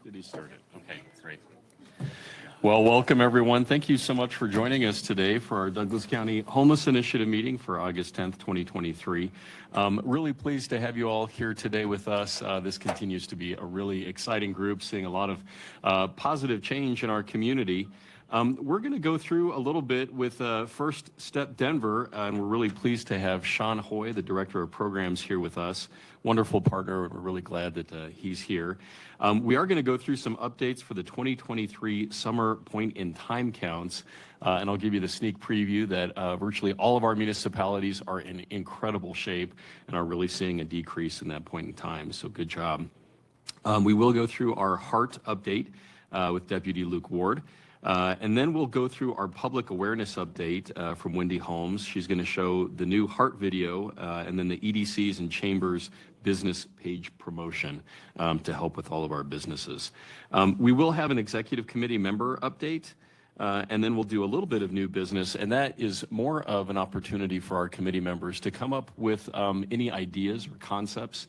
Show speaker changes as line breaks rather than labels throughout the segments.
Did he start it? Okay, great. Well, welcome everyone. Thank you so much for joining us today for our Douglas County Homeless Initiative meeting for August 10th, 2023. Really pleased to have you all here today with us. This continues to be a really exciting group, seeing a lot of positive change in our community. We're going to go through a little bit with First Step Denver, and we're really pleased to have Sean Hoy, the Director of Programs, here with us. Wonderful partner. We're really glad that he's here. We are going to go through some updates for the 2023 summer point in time counts, and I'll give you the sneak preview that virtually all of our municipalities are in incredible shape and are really seeing a decrease in that point in time, so good job. We will go through our HEART update with Deputy Luke Ward. And then we'll go through our public awareness update from Wendy Holmes. She's going to show the new HEART video and then the EDCs and Chambers business page promotion to help with all of our businesses. We will have an executive committee member update. And then we'll do a little bit of new business, and that is more of an opportunity for our committee members to come up with any ideas or concepts,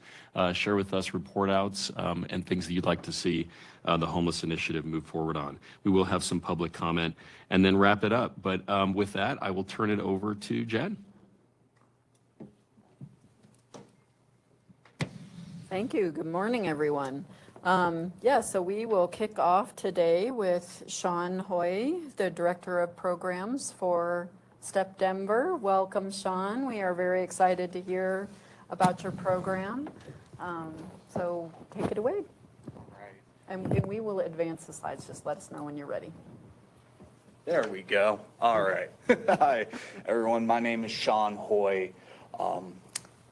share with us report outs and things that you'd like to see the Homeless Initiative move forward on. We will have some public comment and then wrap it up. But with that, I will turn it over to Jen.
Thank you. Good morning, everyone. So we will kick off today with Sean Hoy, the Director of Programs for Step Denver. Welcome, Sean. We are very excited to hear about your program. So take it away.
All right.
And we will advance the slides. Just let us know when you're ready.
There we go. All right. Hi, everyone. My name is Sean Hoy.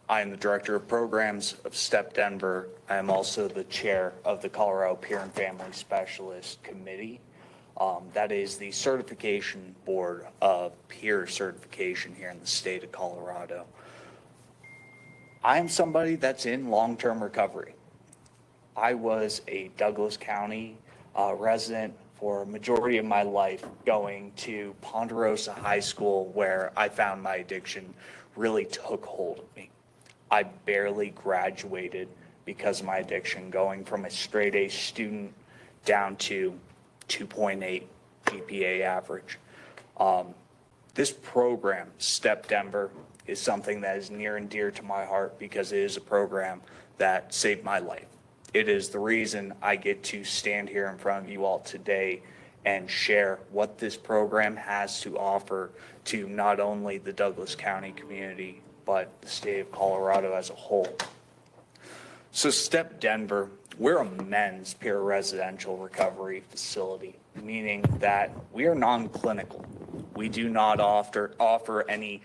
I am the Director of Programs of STEP Denver. I am also the Chair of the Colorado Peer and Family Specialist Committee. That is the certification board of peer certification here in the state of Colorado. I am somebody that's in long-term recovery. I was a Douglas County resident for a majority of my life, going to Ponderosa High School, where I found my addiction really took hold of me. I barely graduated because of my addiction, going from a straight A student down to 2.8 GPA average. This program, STEP Denver, is something that is near and dear to my heart because it is a program that saved my life. It is the reason I get to stand here in front of you all today and share what this program has to offer to not only the Douglas County community, but the state of Colorado as a whole. So STEP Denver, we're a men's peer residential recovery facility, meaning that we are non-clinical. We do not offer any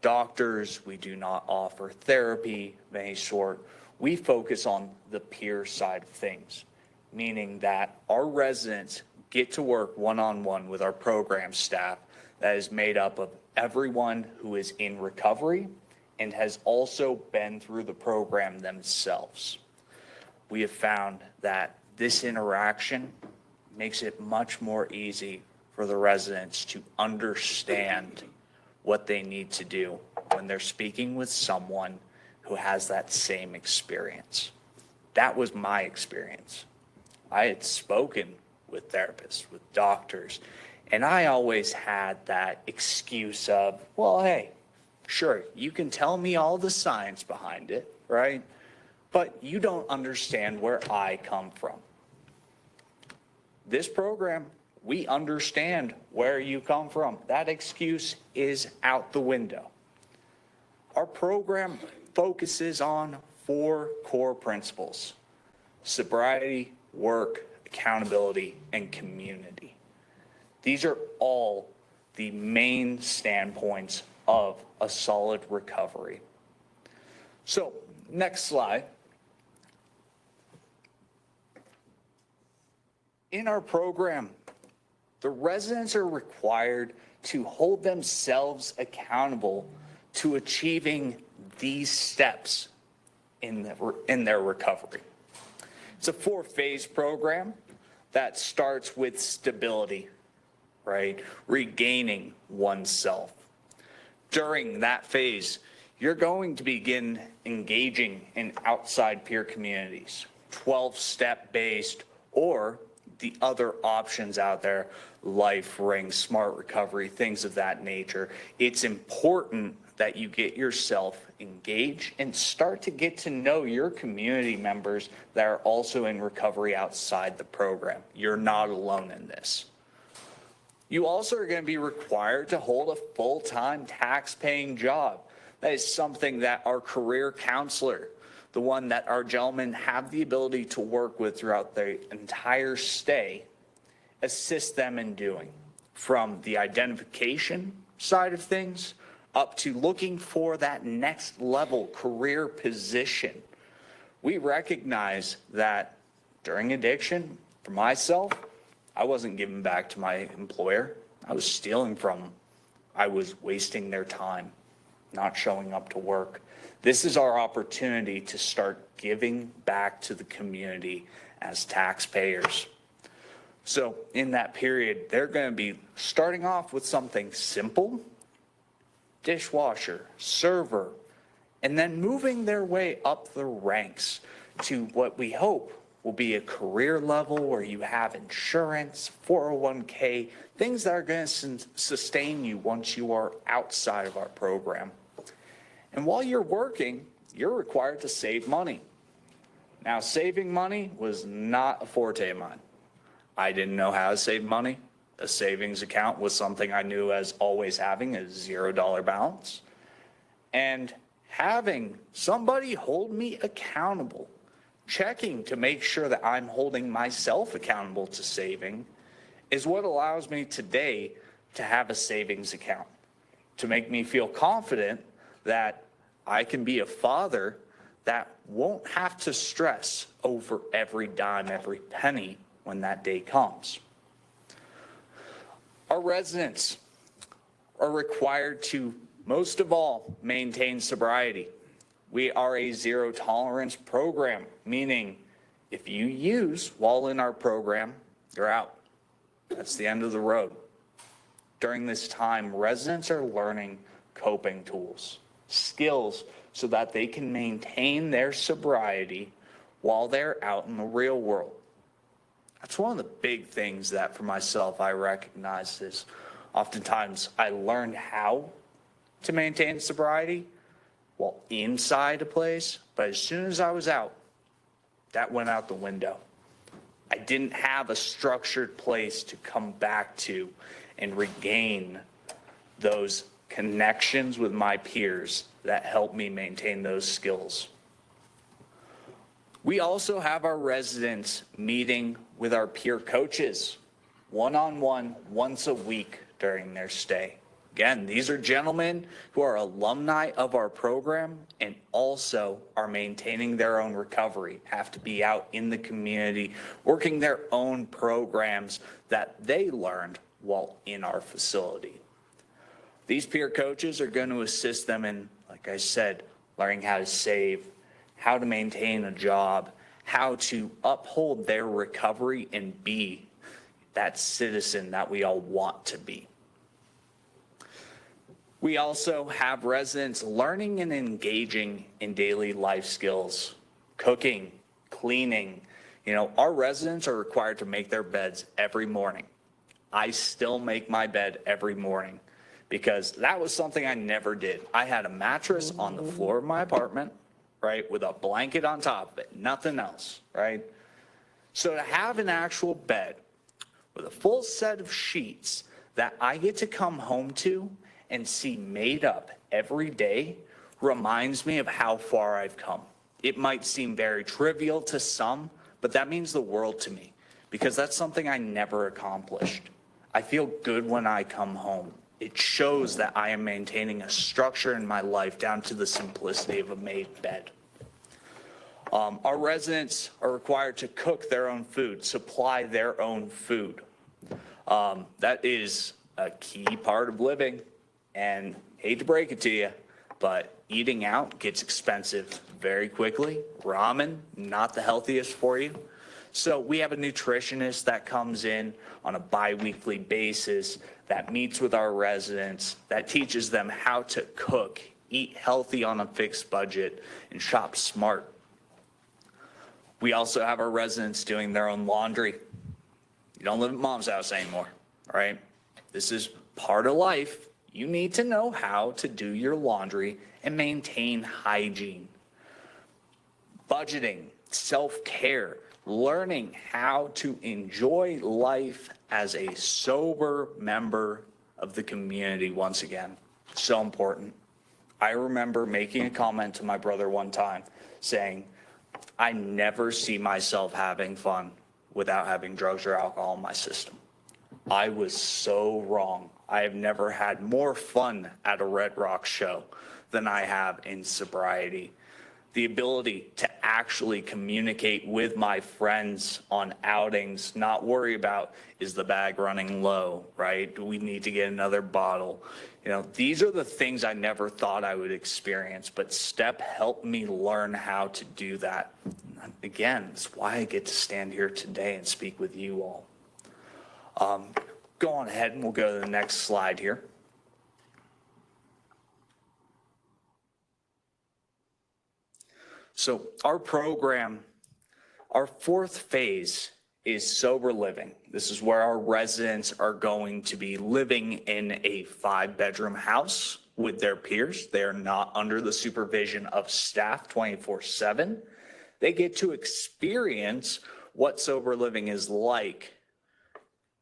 doctors. We do not offer therapy of any sort. We focus on the peer side of things, meaning that our residents get to work one-on-one with our program staff that is made up of everyone who is in recovery and has also been through the program themselves. We have found that this interaction makes it much more easy for the residents to understand what they need to do when they're speaking with someone who has that same experience. That was my experience. I had spoken with therapists, with doctors, and I always had that excuse of, well, hey, sure, you can tell me all the science behind it, right? But you don't understand where I come from. This program, we understand where you come from. That excuse is out the window. Our program focuses on 4 core principles: sobriety, work, accountability, and community. These are all the main standpoints of a solid recovery. So, next slide. In our program, the residents are required to hold themselves accountable to achieving these steps in their recovery. It's a 4-phase program that starts with stability, right? Regaining oneself. During that phase, you're going to begin engaging in outside peer communities, 12-step based or the other options out there, Life Ring, Smart Recovery, things of that nature. It's important that you get yourself engaged and start to get to know your community members that are also in recovery outside the program. You're not alone in this. You also are going to be required to hold a full-time tax-paying job. That is something that our career counselor, the one that our gentlemen have the ability to work with throughout the entire stay, assist them in doing, from the identification side of things up to looking for that next level career position. We recognize that during addiction, for myself, I wasn't giving back to my employer. I was stealing from them. I was wasting their time, not showing up to work. This is our opportunity to start giving back to the community as taxpayers. So in that period, they're going to be starting off with something simple, dishwasher, server, and then moving their way up the ranks to what we hope will be a career level where you have insurance, 401k, things that are going to sustain you once you are outside of our program. And while you're working, you're required to save money. Now, saving money was not a forte of mine. I didn't know how to save money. A savings account was something I knew as always having a $0 balance. And having somebody hold me accountable, checking to make sure that I'm holding myself accountable to saving, is what allows me today to have a savings account, to make me feel confident that I can be a father that won't have to stress over every dime, every penny when that day comes. Our residents are required to, most of all, maintain sobriety. We are a zero tolerance program, meaning if you use while in our program, you're out. That's the end of the road. During this time, residents are learning coping tools, skills, so that they can maintain their sobriety while they're out in the real world. That's one of the big things that for myself I recognize is oftentimes I learned how to maintain sobriety while inside a place, but as soon as I was out, that went out the window. I didn't have a structured place to come back to and regain those connections with my peers that helped me maintain those skills. We also have our residents meeting with our peer coaches one-on-one once a week during their stay. Again, these are gentlemen who are alumni of our program and also are maintaining their own recovery, have to be out in the community, working their own programs that they learned while in our facility. These peer coaches are going to assist them in, like I said, learning how to save, how to maintain a job, how to uphold their recovery and be that citizen that we all want to be. We also have residents learning and engaging in daily life skills, cooking, cleaning. You know, our residents are required to make their beds every morning. I still make my bed every morning because that was something I never did. I had a mattress on the floor of my apartment, right, with a blanket on top of it, nothing else, right? So to have an actual bed with a full set of sheets that I get to come home to and see made up every day reminds me of how far I've come. It might seem very trivial to some, but that means the world to me because that's something I never accomplished. I feel good when I come home. It shows that I am maintaining a structure in my life down to the simplicity of a made bed. Our residents are required to cook their own food, supply their own food. That is a key part of living. And hate to break it to you, but eating out gets expensive very quickly. Ramen, not the healthiest for you. So we have a nutritionist that comes in on a bi-weekly basis that meets with our residents, that teaches them how to cook, eat healthy on a fixed budget, and shop smart. We also have our residents doing their own laundry. You don't live at mom's house anymore, right? This is part of life. You need to know how to do your laundry and maintain hygiene. Budgeting, self-care, learning how to enjoy life as a sober member of the community once again. So important. I remember making a comment to my brother one time saying, I never see myself having fun without having drugs or alcohol in my system. I was so wrong. I have never had more fun at a Red Rock show than I have in sobriety. The ability to actually communicate with my friends on outings, not worry about, is the bag running low, right? Do we need to get another bottle? You know, these are the things I never thought I would experience, but STEP helped me learn how to do that. Again, that's why I get to stand here today and speak with you all. Go on ahead and we'll go to the next slide here. So our program, our fourth phase is sober living. This is where our residents are going to be living in a 5-bedroom house with their peers. They are not under the supervision of staff 24/7. They get to experience what sober living is like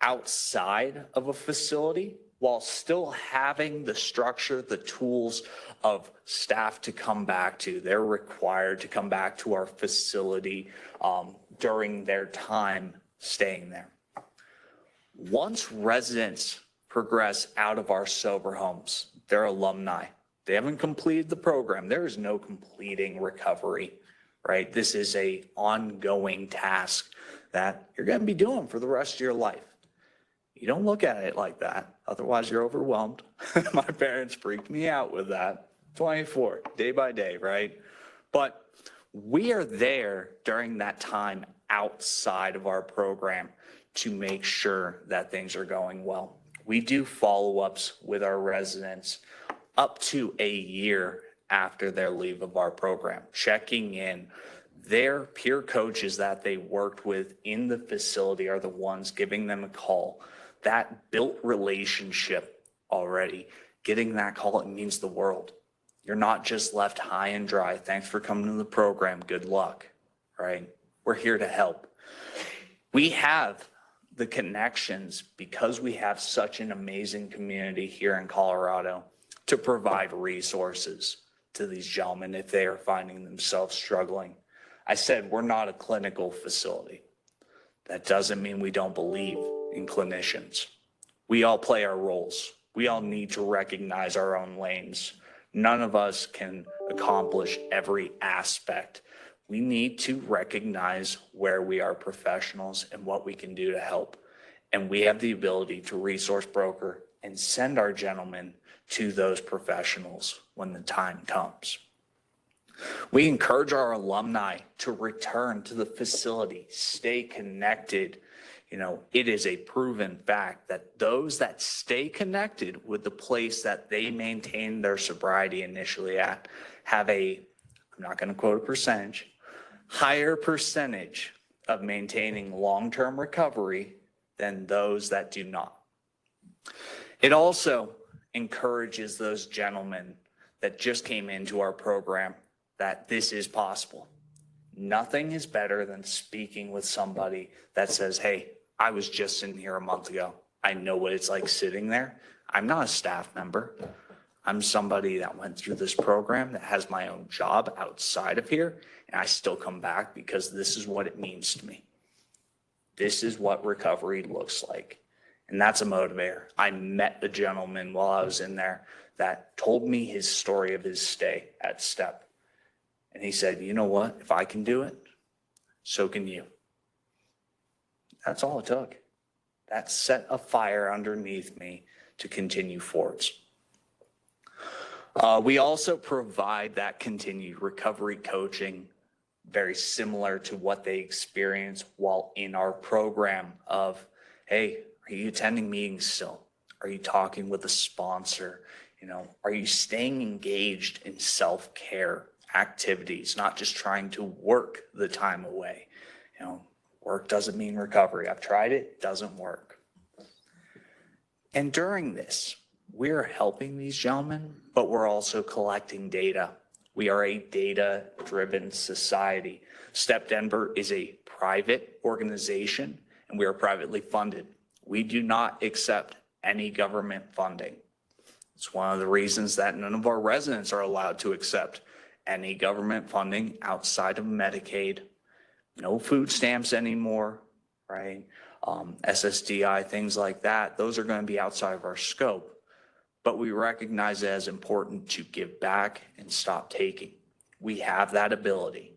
outside of a facility while still having the structure, the tools of staff to come back to. They're required to come back to our facility during their time staying there. Once residents progress out of our sober homes, they're alumni. They haven't completed the program. There is no completing recovery, right? This is a ongoing task that you're going to be doing for the rest of your life. You don't look at it like that. Otherwise, you're overwhelmed. My parents freaked me out with that. 24, day by day, right? But we are there during that time outside of our program to make sure that things are going well. We do follow-ups with our residents up to a year after their leave of our program, checking in. Their peer coaches that they worked with in the facility are the ones giving them a call. That built relationship already, getting that call, it means the world. You're not just left high and dry. Thanks for coming to the program. Good luck, right? We're here to help. We have the connections because we have such an amazing community here in Colorado to provide resources to these gentlemen if they are finding themselves struggling. I said we're not a clinical facility. That doesn't mean we don't believe in clinicians. We all play our roles. We all need to recognize our own lanes. None of us can accomplish every aspect. We need to recognize where we are professionals and what we can do to help. And we have the ability to resource broker and send our gentlemen to those professionals when the time comes. We encourage our alumni to return to the facility, stay connected. You know, it is a proven fact that those that stay connected with the place that they maintain their sobriety initially at have a, I'm not going to quote a percentage, higher percentage of maintaining long-term recovery than those that do not. It also encourages those gentlemen that just came into our program that this is possible. Nothing is better than speaking with somebody that says, hey, I was just in here a month ago. I know what it's like sitting there. I'm not a staff member. I'm somebody that went through this program that has my own job outside of here, and I still come back because this is what it means to me. This is what recovery looks like. And that's a motivator. I met a gentleman while I was in there that told me his story of his stay at STEP. And he said, you know what? If I can do it, so can you. That's all it took. That set a fire underneath me to continue forwards. We also provide that continued recovery coaching, very similar to what they experience while in our program of, hey, are you attending meetings still? Are you talking with a sponsor? You know, are you staying engaged in self-care? activities, not just trying to work the time away. Work doesn't mean recovery. I've tried it, doesn't work. And during this, we're helping these gentlemen, but we're also collecting data. We are a data-driven society. STEP Denver is a private organization, and we are privately funded. We do not accept any government funding. It's one of the reasons that none of our residents are allowed to accept any government funding outside of Medicaid. No food stamps anymore, right? SSDI, things like that. Those are going to be outside of our scope. But we recognize it as important to give back and stop taking. We have that ability.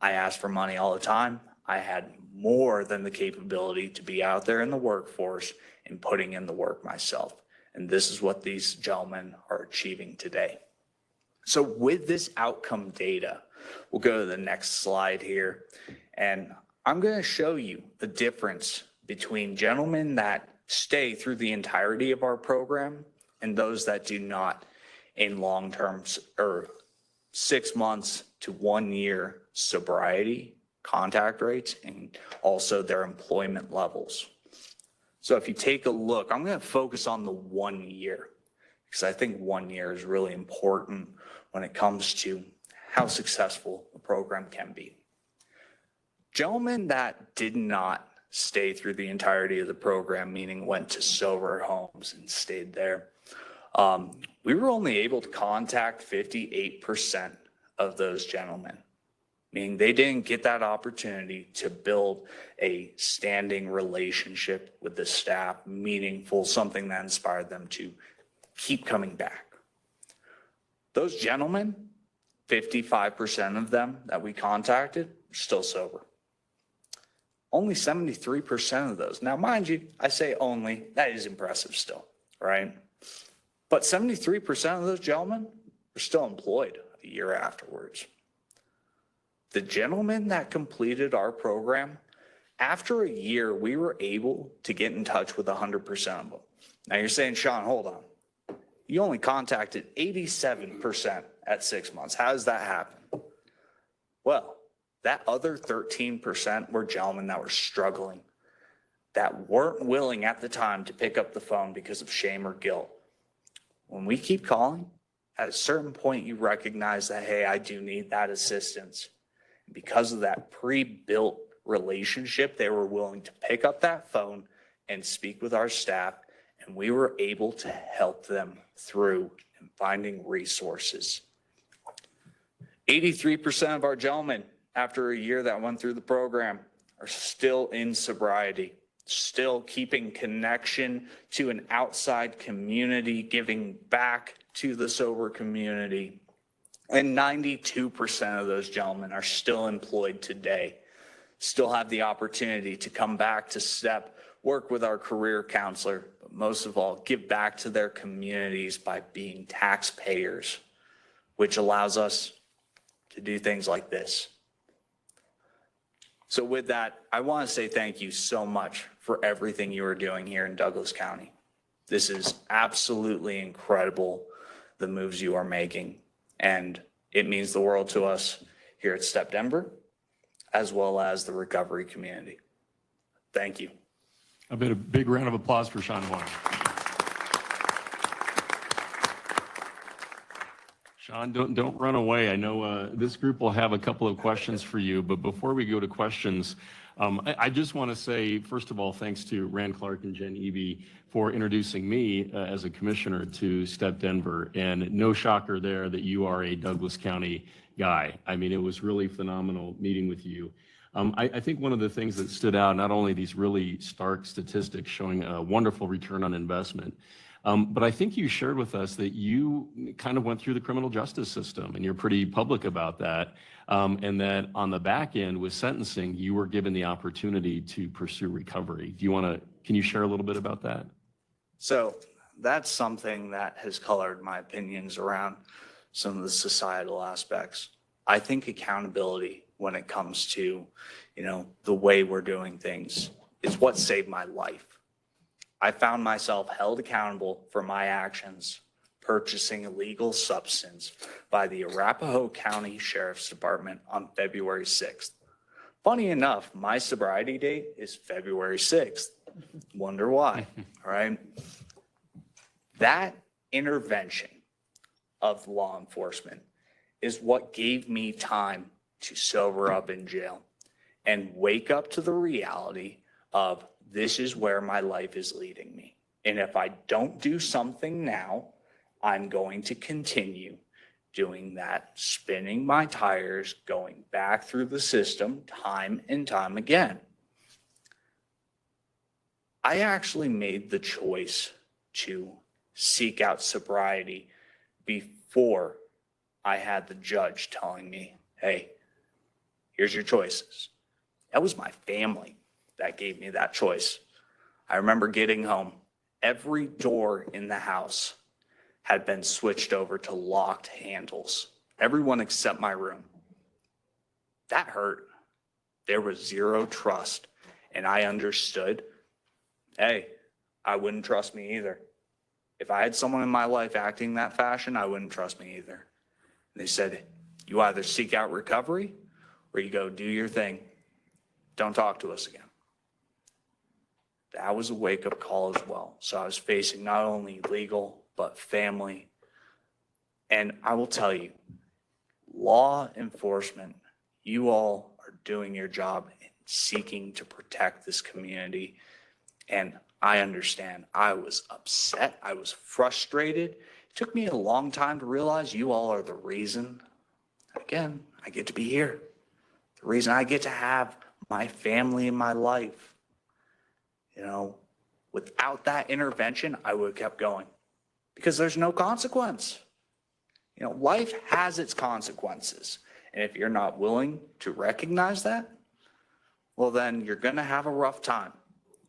I ask for money all the time. I had more than the capability to be out there in the workforce and putting in the work myself. And this is what these gentlemen are achieving today. So with this outcome data, we'll go to the next slide here. And I'm going to show you the difference between gentlemen that stay through the entirety of our program and those that do not in long-term or 6 months to 1 year sobriety, contact rates, and also their employment levels. So if you take a look, I'm going to focus on the 1 year because I think 1 year is really important when it comes to how successful the program can be. Gentlemen that did not stay through the entirety of the program, meaning went to sober homes and stayed there, we were only able to contact 58% of those gentlemen, meaning they didn't get that opportunity to build a standing relationship with the staff, meaningful, something that inspired them to keep coming back. Those gentlemen, 55% of them that we contacted are still sober. Only 73% of those. Now, mind you, I say only, that is impressive still, right? But 73% of those gentlemen are still employed a year afterwards. The gentlemen that completed our program, after a year, we were able to get in touch with 100% of them. Now you're saying, Sean, hold on. You only contacted 87% at 6 months. How does that happen? Well, that other 13% were gentlemen that were struggling, that weren't willing at the time to pick up the phone because of shame or guilt. When we keep calling, at a certain point, you recognize that, hey, I do need that assistance. And because of that pre-built relationship, they were willing to pick up that phone and speak with our staff, and we were able to help them through and finding resources. 83% of our gentlemen, after a year that went through the program, are still in sobriety, still keeping connection to an outside community, giving back to the sober community. And 92% of those gentlemen are still employed today, still have the opportunity to come back to STEP, work with our career counselor, but most of all, give back to their communities by being taxpayers, which allows us to do things like this. So with that, I want to say thank you so much for everything you are doing here in Douglas County. This is absolutely incredible, the moves you are making, and it means the world to us here at STEP Denver, as well as the recovery community. Thank you.
A big round of applause for Sean Hoy. Sean, don't run away. I know this group will have a couple of questions for you, but before we go to questions, I just want to say, first of all, thanks to Rand Clark and Jen Eby for introducing me as a commissioner to STEP Denver. And no shocker there that you are a Douglas County guy. I mean, it was really phenomenal meeting with you. I think one of the things that stood out, not only these really stark statistics showing a wonderful return on investment, but I think you shared with us that you kind of went through the criminal justice system, and you're pretty public about that, and that on the back end with sentencing, you were given the opportunity to pursue recovery. Can you share a little bit about that?
So that's something that has colored my opinions around some of the societal aspects. I think accountability when it comes to, the way we're doing things is what saved my life. I found myself held accountable for my actions purchasing illegal substance by the Arapahoe County Sheriff's Department on February 6th. Funny enough, my sobriety date is February 6th. Wonder why, all right? That intervention of law enforcement is what gave me time to sober up in jail and wake up to the reality of this is where my life is leading me. And if I don't do something now, I'm going to continue doing that, spinning my tires, going back through the system time and time again. I actually made the choice to seek out sobriety before I had the judge telling me, hey, here's your choices. That was my family that gave me that choice. I remember getting home. Every door in the house had been switched over to locked handles. Everyone except my room. That hurt. There was zero trust. And I understood, hey, I wouldn't trust me either. If I had someone in my life acting that fashion, I wouldn't trust me either. And they said, you either seek out recovery or you go do your thing. Don't talk to us again. That was a wake-up call as well. So I was facing not only legal, but family. And I will tell you, law enforcement, you all are doing your job in seeking to protect this community. And I understand. I was upset. I was frustrated. It took me a long time to realize you all are the reason, again, I get to be here. The reason I get to have my family in my life. You know, without that intervention, I would have kept going because there's no consequence. You know, life has its consequences. And if you're not willing to recognize that, well, then you're going to have a rough time.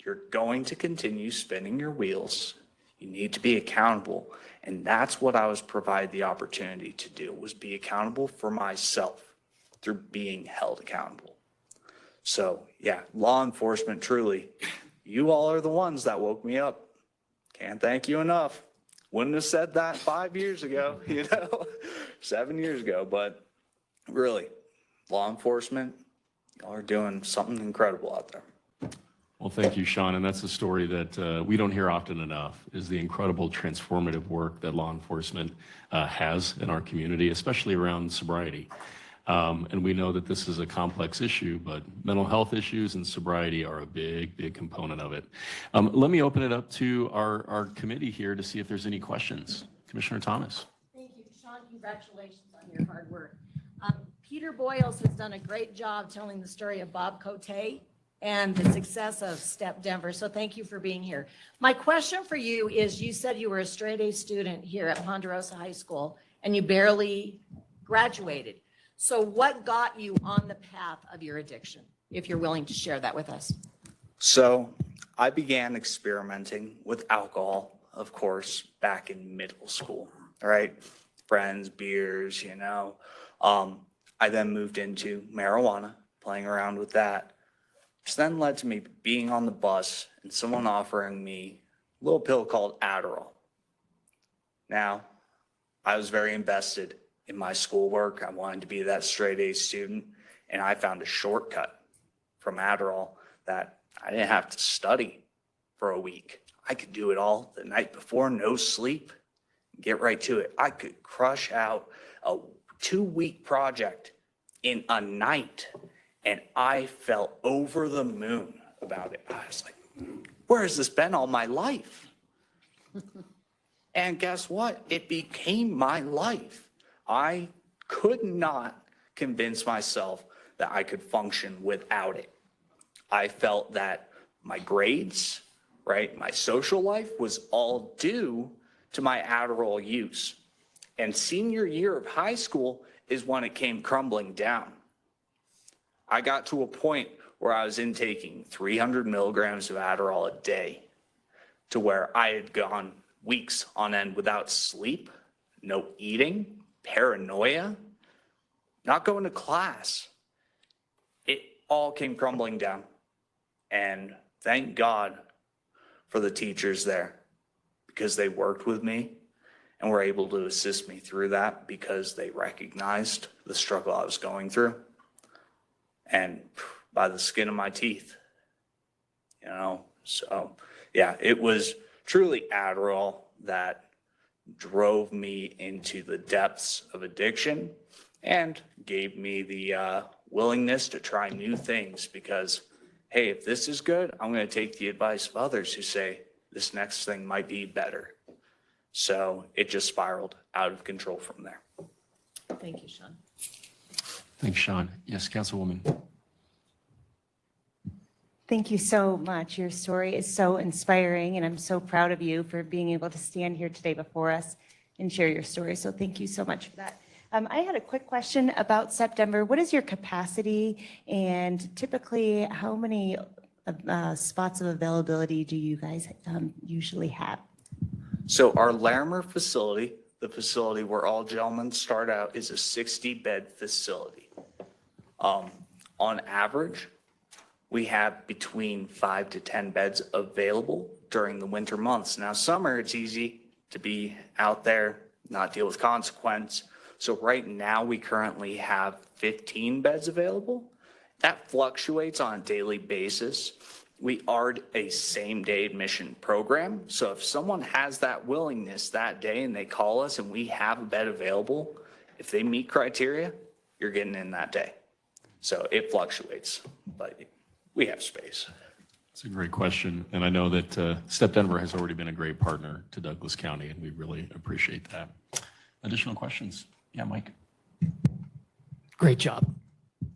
You're going to continue spinning your wheels. You need to be accountable. And that's what I was provided the opportunity to do, was be accountable for myself through being held accountable. So yeah, law enforcement, truly, you all are the ones that woke me up. Can't thank you enough. Wouldn't have said that 5 years ago, 7 years ago, but really, law enforcement, y'all are doing something incredible out there.
Well, thank you, Sean. And that's a story that we don't hear often enough, is the incredible transformative work that law enforcement has in our community, especially around sobriety. And we know that this is a complex issue, but mental health issues and sobriety are a big, big component of it. Let me open it up to our committee here to see if there's any questions. Commissioner Thomas.
Thank you, Sean. Congratulations on your hard work. Peter Boyles has done a great job telling the story of Bob Cote and the success of STEP Denver. So thank you for being here. My question for you is, you said you were a straight A student here at Ponderosa High School and you barely graduated. So what got you on the path of your addiction, if you're willing to share that with us?
So I began experimenting with alcohol, of course, back in middle school, all right? Friends, beers, you know. I then moved into marijuana, playing around with that, which then led to me being on the bus and someone offering me a little pill called Adderall. Now, I was very invested in my schoolwork. I wanted to be that straight A student, and I found a shortcut from Adderall that I didn't have to study for a week. I could do it all the night before, no sleep, get right to it. I could crush out a 2-week project in a night, and I felt over the moon about it. I was like, where has this been all my life? And guess what? It became my life. I could not convince myself that I could function without it. I felt that my grades, right, my social life was all due to my Adderall use. And senior year of high school is when it came crumbling down. I got to a point where I was intaking 300 milligrams of Adderall a day, to where I had gone weeks on end without sleep, no eating, paranoia, not going to class. It all came crumbling down. And thank God for the teachers there, because they worked with me and were able to assist me through that because they recognized the struggle I was going through. And by the skin of my teeth, so yeah, it was truly Adderall that drove me into the depths of addiction and gave me the willingness to try new things because, hey, if this is good, I'm going to take the advice of others who say this next thing might be better. So it just spiraled out of control from there.
Thank you, Sean.
Thanks, Sean. Yes, Councilwoman.
Thank you so much. Your story is so inspiring, and I'm so proud of you for being able to stand here today before us and share your story. So thank you so much for that. I had a quick question about September. What is your capacity, and typically how many spots of availability do you guys usually have?
So our Larimer facility, the facility where all gentlemen start out, is a 60-bed facility. On average, we have between 5 to 10 beds available during the winter months. Now, summer, it's easy to be out there, not deal with consequence. So right now, we currently have 15 beds available. That fluctuates on a daily basis. We are a same-day admission program. So if someone has that willingness that day and they call us and we have a bed available, if they meet criteria, you're getting in that day. So it fluctuates, but we have space.
It's a great question. And I know that Step Denver has already been a great partner to Douglas County, and we really appreciate that. Additional questions? Yeah, Mike.
Great job.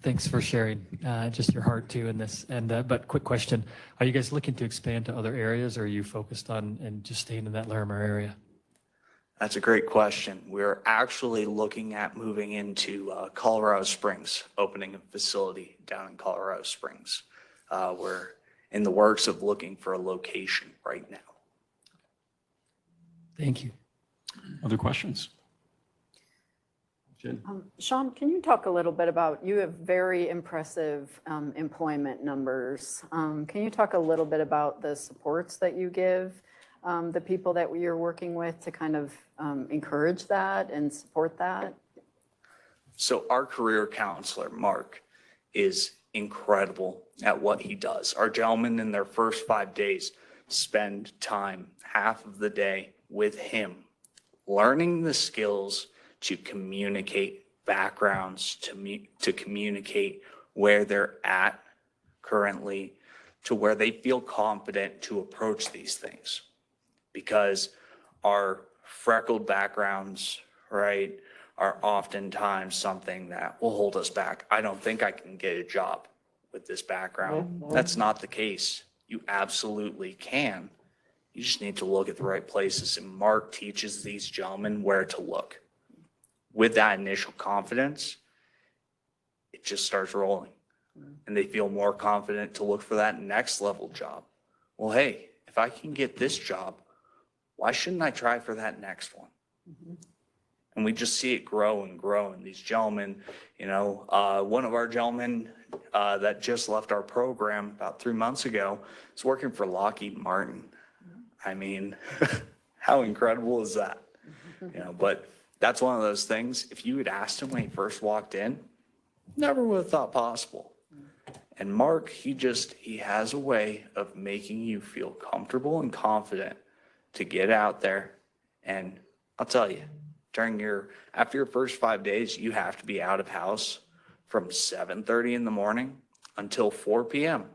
Thanks for sharing just your heart too in this. And but quick question: are you guys looking to expand to other areas, or are you focused on and just staying in that Larimer area?
That's a great question. We're actually looking at moving into Colorado Springs, opening a facility down in Colorado Springs. We're in the works of looking for a location right now.
Thank you.
Other questions? Jen?
Sean, can you talk a little bit about, you have very impressive employment numbers. Can you talk a little bit about the supports that you give the people that you're working with to kind of encourage that and support that?
So our career counselor, Mark, is incredible at what he does. Our gentlemen in their first 5 days spend time, half of the day, with him, learning the skills to communicate backgrounds, to communicate where they're at currently, to where they feel confident to approach these things. Because our freckled backgrounds, right, are oftentimes something that will hold us back. I don't think I can get a job with this background. That's not the case. You absolutely can. You just need to look at the right places. And Mark teaches these gentlemen where to look. With that initial confidence, it just starts rolling. And they feel more confident to look for that next level job. Well, hey, if I can get this job, why shouldn't I try for that next one? And we just see it grow and grow. And these gentlemen, one of our gentlemen that just left our program about 3 months ago is working for Lockheed Martin. I mean, how incredible is that? But that's one of those things. If you had asked him when he first walked in, never would have thought possible. And Mark, he has a way of making you feel comfortable and confident to get out there. And I'll tell you, after your first 5 days, you have to be out of house from 7:30 in the morning until 4 p.m.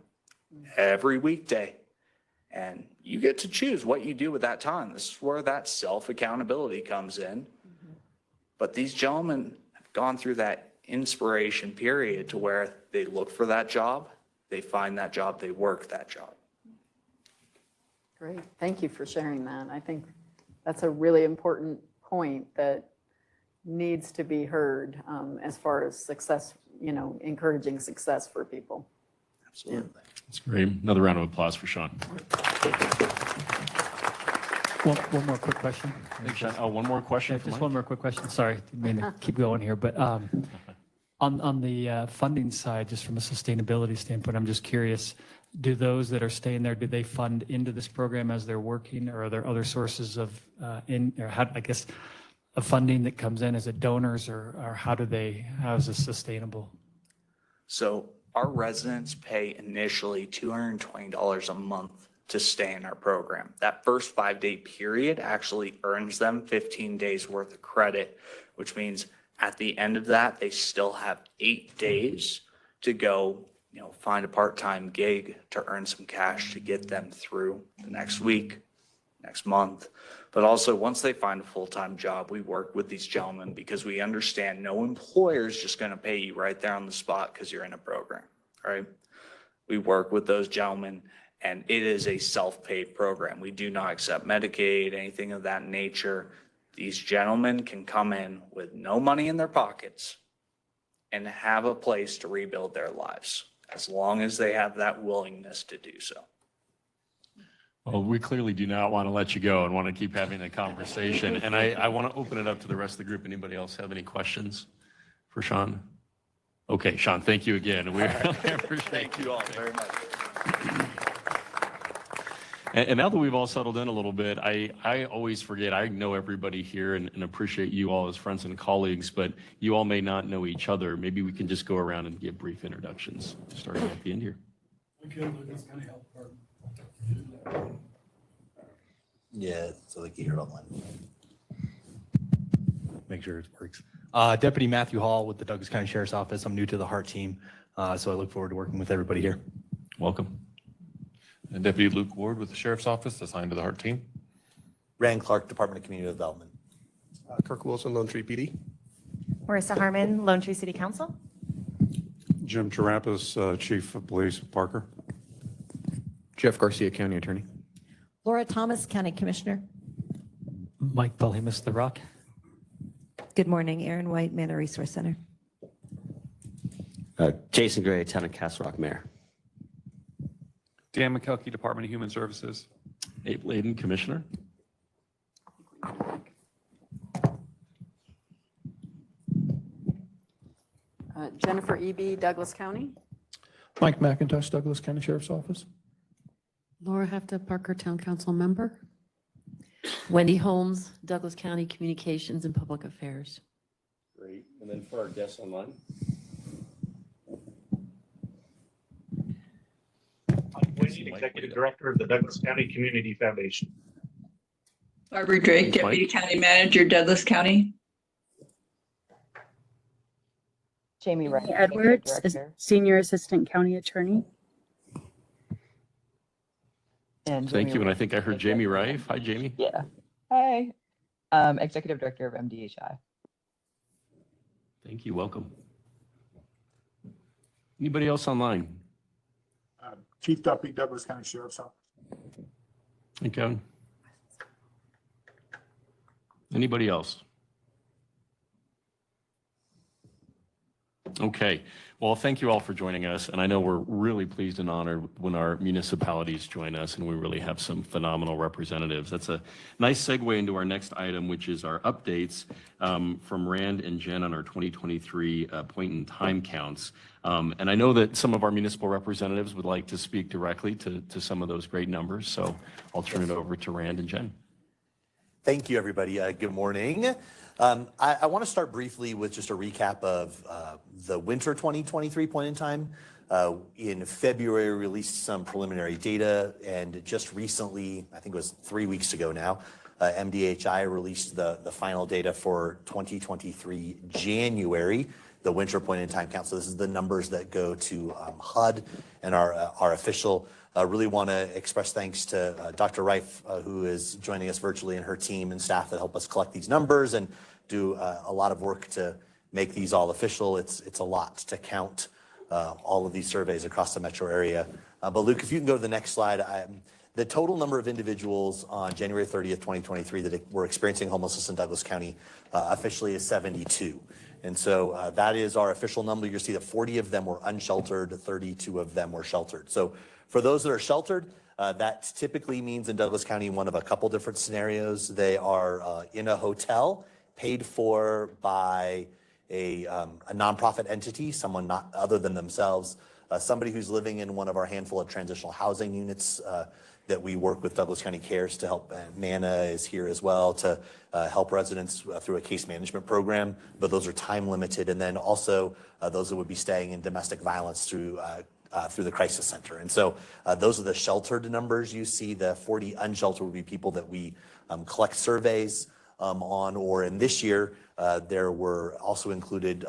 every weekday. And you get to choose what you do with that time. This is where that self-accountability comes in. But these gentlemen have gone through that inspiration period to where they look for that job, they find that job, they work that job.
Great. Thank you for sharing that. I think that's a really important point that needs to be heard as far as success, encouraging success for people.
Absolutely.
That's great. Another round of applause for Sean.
One more quick question.
Oh, one more question.
Yeah,
for
just
Mike?
one more quick question. Sorry, didn't mean to keep going here, but on the funding side, just from a sustainability standpoint, I'm just curious. do those that are staying there, do they fund into this program as they're working, or are there other sources of of funding that comes in? Is it donors, or how is this sustainable?
So our residents pay initially $220 a month to stay in our program. That first 5-day period actually earns them 15 days worth of credit, which means at the end of that, they still have 8 days to go, find a part-time gig to earn some cash to get them through the next week, next month. But also, once they find a full-time job, we work with these gentlemen because we understand no employer is just going to pay you right there on the spot because you're in a program, right? We work with those gentlemen, and it is a self-paid program. We do not accept Medicaid, anything of that nature. These gentlemen can come in with no money in their pockets and have a place to rebuild their lives, as long as they have that willingness to do so.
Well, we clearly do not want to let you go and want to keep having a conversation. And I want to open it up to the rest of the group. Anybody else have any questions for Sean? Okay, Sean, thank you again. We really appreciate
Thank you all very much.
And now that we've all settled in a little bit, I always forget, I know everybody here and appreciate you all as friends and colleagues, but you all may not know each other. Maybe we can just go around and give brief introductions, starting at the end here.
Yeah, so they can hear it online.
Make sure it works. Deputy Matthew Hall with the Douglas County Sheriff's Office. I'm new to the HEART team, so I look forward to working with everybody here.
Welcome.
And Deputy Luke Ward with the Sheriff's Office, assigned to the HEART team.
Rand Clark, Department of Community Development.
Kirk Wilson, Lone Tree PD.
Marissa Harmon, Lone Tree City Council.
Jim Charampis, Chief of Police, Parker.
Jeff Garcia, County Attorney.
Laura Thomas, County Commissioner.
Mike Belhamus, The Rock.
Good morning, Aaron White, Manor Resource Center.
Jason Gray, Town of Castle Rock Mayor.
Dan McKelkey, Department of Human Services.
Abe Layden, Commissioner.
Jennifer Eby, Douglas County.
Mike McIntosh, Douglas County Sheriff's Office.
Laura Hefta, Parker Town Council Member. Wendy Holmes, Douglas County Communications and Public Affairs.
Great. And then for our guests online.
Executive Director of the Douglas County Community Foundation.
Barbara Drake, Deputy County Manager, Douglas County.
Jamie Wright, Edwards, Senior Assistant County Attorney.
And thank you. And I think I heard Jamie Rife. Hi, Jamie.
Yeah. Hi. Executive Director of MDHI.
Thank you. Welcome. Anybody else online?
Chief Duffy, Douglas County Sheriff's Office.
Hey, Kevin. Anybody else? Okay. Well, thank you all for joining us. And I know we're really pleased and honored when our municipalities join us, and we really have some phenomenal representatives. That's a nice segue into our next item, which is our updates from Rand and Jen on our 2023 point in time counts. And I know that some of our municipal representatives would like to speak directly to some of those great numbers. So I'll turn it over to Rand and Jen.
Thank you, everybody. Good morning. I want to start briefly with just a recap of the winter 2023 point in time. In February, we released some preliminary data, and just recently, I think it was 3 weeks ago now, MDHI released the final data for 2023 January, the winter point in time count. So this is the numbers that go to HUD and our official. Really want to express thanks to Dr. Rife, who is joining us virtually, and her team and staff that help us collect these numbers and do a lot of work to make these all official. It's a lot to count all of these surveys across the metro area. But Luke, if you can go to the next slide. The total number of individuals on January 30th, 2023 that were experiencing homelessness in Douglas County officially is 72. And so that is our official number. You'll see that 40 of them were unsheltered, 32 of them were sheltered. So for those that are sheltered, that typically means in Douglas County, one of a couple different scenarios. They are in a hotel paid for by a nonprofit entity, someone not other than themselves, somebody who's living in one of our handful of transitional housing units that we work with Douglas County Cares to help. MANA is here as well to help residents through a case management program, but those are time limited. And then also those that would be staying in domestic violence through the crisis center. And so those are the sheltered numbers. You see the 40 unsheltered would be people that we collect surveys on, or in this year, there were also included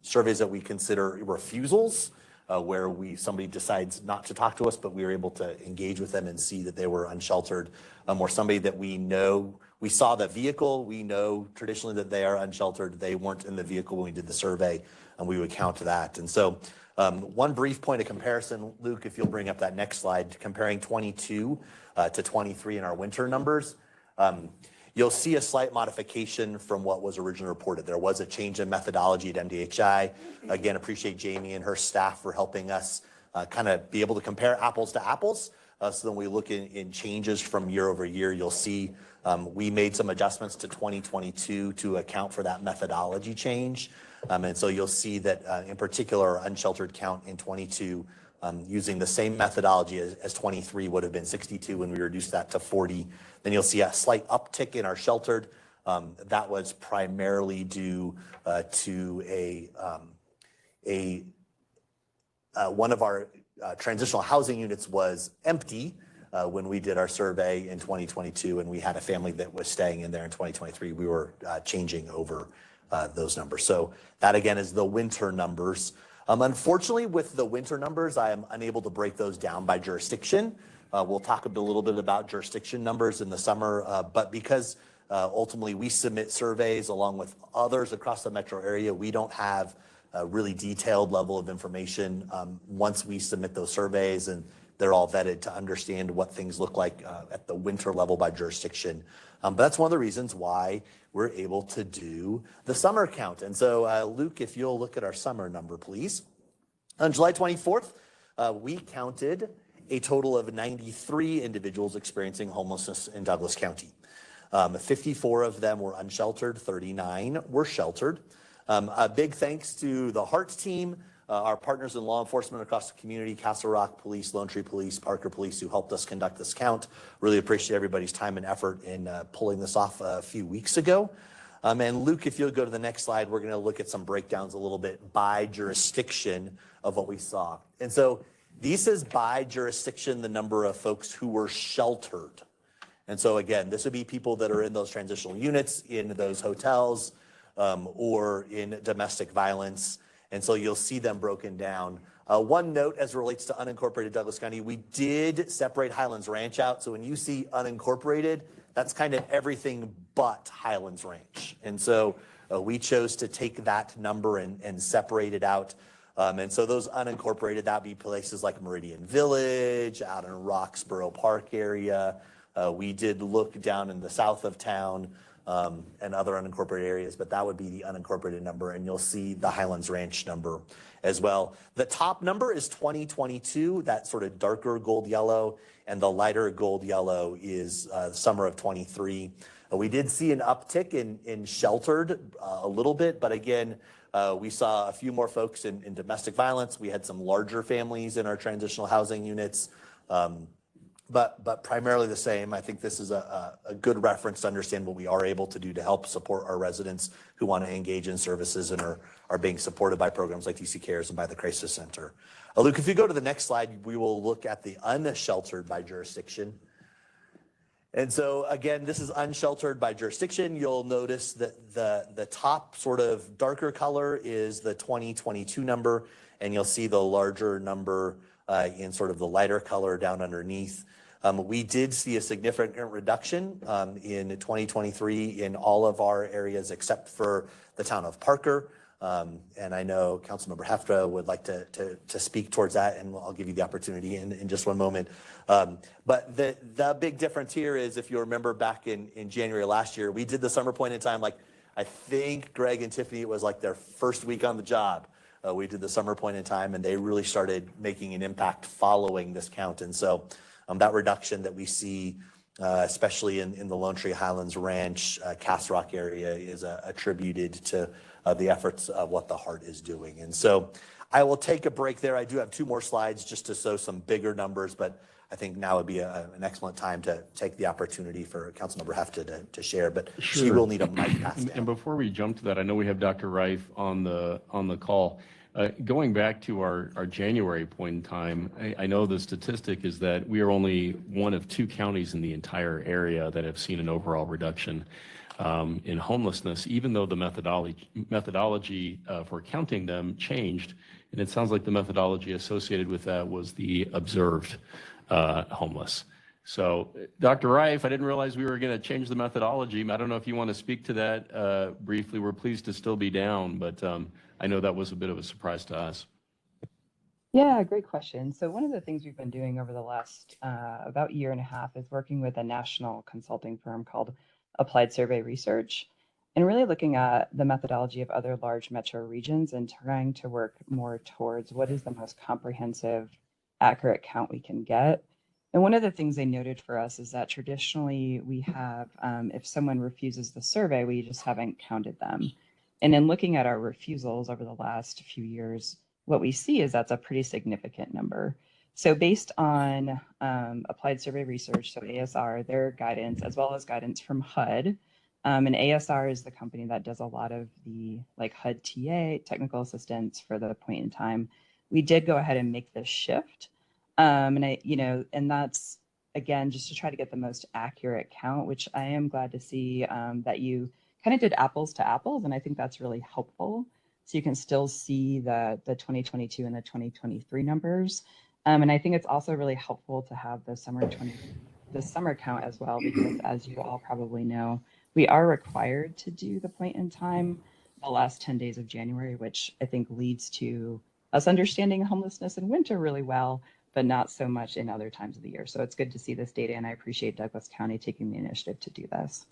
surveys that we consider refusals, where somebody decides not to talk to us, but we were able to engage with them and see that they were unsheltered, or somebody that we know, we saw the vehicle, we know traditionally that they are unsheltered, they weren't in the vehicle when we did the survey, and we would count that. And so one brief point of comparison, Luke, if you'll bring up that next slide, comparing 22 to 23 in our winter numbers. You'll see a slight modification from what was originally reported. There was a change in methodology at MDHI. Again, appreciate Jamie and her staff for helping us kind of be able to compare apples to apples. So when we look in changes from year over year, you'll see we made some adjustments to 2022 to account for that methodology change. And so you'll see that in particular, our unsheltered count in 22 using the same methodology as 23 would have been 62 when we reduced that to 40. Then you'll see a slight uptick in our sheltered. That was primarily due to one of our transitional housing units was empty when we did our survey in 2022, and we had a family that was staying in there in 2023. We were changing over those numbers. So that again is the winter numbers. Unfortunately, with the winter numbers, I am unable to break those down by jurisdiction. We'll talk a little bit about jurisdiction numbers in the summer, but because ultimately we submit surveys along with others across the metro area, we don't have a really detailed level of information once we submit those surveys, and they're all vetted to understand what things look like at the winter level by jurisdiction. But that's one of the reasons why we're able to do the summer count. And so, Luke, if you'll look at our summer number, please. On July 24th, we counted a total of 93 individuals experiencing homelessness in Douglas County. 54 of them were unsheltered, 39 were sheltered. A big thanks to the Heart team, our partners in law enforcement across the community, Castle Rock Police, Lone Tree Police, Parker Police, who helped us conduct this count. Really appreciate everybody's time and effort in pulling this off a few weeks ago. And Luke, if you'll go to the next slide, we're going to look at some breakdowns a little bit by jurisdiction of what we saw. And so these is by jurisdiction, the number of folks who were sheltered. And so again, this would be people that are in those transitional units, in those hotels, or in domestic violence. And so you'll see them broken down. One note as it relates to unincorporated Douglas County, we did separate Highlands Ranch out. So when you see unincorporated, that's kind of everything but Highlands Ranch. And so we chose to take that number and separate it out. And so those unincorporated, that'd be places like Meridian Village, out in Roxborough Park area. We did look down in the south of town and other unincorporated areas, but that would be the unincorporated number, and you'll see the Highlands Ranch number as well. The top number is 2022, that sort of darker gold yellow, and the lighter gold yellow is summer of 23. We did see an uptick in sheltered a little bit, but again, we saw a few more folks in domestic violence. We had some larger families in our transitional housing units. But primarily the same. I think this is a good reference to understand what we are able to do to help support our residents who want to engage in services and are being supported by programs like DC Cares and by the Crisis Center. Luke, if you go to the next slide, we will look at the unsheltered by jurisdiction. And so again, this is unsheltered by jurisdiction. You'll notice that the top sort of darker color is the 2022 number, and you'll see the larger number in sort of the lighter color down underneath. We did see a significant reduction in 2023 in all of our areas except for the town of Parker. And I know Councilmember Hefta would like to speak towards that, and I'll give you the opportunity in just one moment. But the big difference here is, if you remember back in January last year, we did the summer point in time, like I think Greg and Tiffany, it was like their first week on the job. We did the summer point in time, and they really started making an impact following this count. And so that reduction that we see especially in the Lone Tree Highlands Ranch, Castle Rock area is attributed to the efforts of what the heart is doing. And so I will take a break there. I do have 2 more slides just to show some bigger numbers, but I think now would be an excellent time to take the opportunity for Councilmember Hefta to share, but she will need a mic pass down.
And before we jump to that, I know we have Dr. Reif on the call. Going back to our January point in time, I know the statistic is that we are only one of 2 counties in the entire area that have seen an overall reduction in homelessness, even though the methodology for counting them changed. And it sounds like the methodology associated with that was the observed homeless. So, Dr. Reif, I didn't realize we were going to change the methodology. I don't know if you want to speak to that briefly. We're pleased to still be down, but I know that was a bit of a surprise to us.
Yeah, great question. So one of the things we've been doing over the last about year and a half is working with a national consulting firm called Applied Survey Research, and really looking at the methodology of other large metro regions and trying to work more towards what is the most comprehensive, accurate count we can get. And one of the things they noted for us is that traditionally we have, if someone refuses the survey, we just haven't counted them. And in looking at our refusals over the last few years, what we see is that's a pretty significant number. So based on Applied Survey Research, so ASR, their guidance, as well as guidance from HUD, and ASR is the company that does a lot of the like HUD TA, technical assistance for the point in time, we did go ahead and make this shift. And that's, again, just to try to get the most accurate count, which I am glad to see that you kind of did apples to apples, and I think that's really helpful. So you can still see the 2022 and the 2023 numbers. And I think it's also really helpful to have the summer count as well, because as you all probably know, we are required to do the point in time the last 10 days of January, which I think leads to us understanding homelessness in winter really well, but not so much in other times of the year. So it's good to see this data, and I appreciate Douglas County taking the initiative to do this.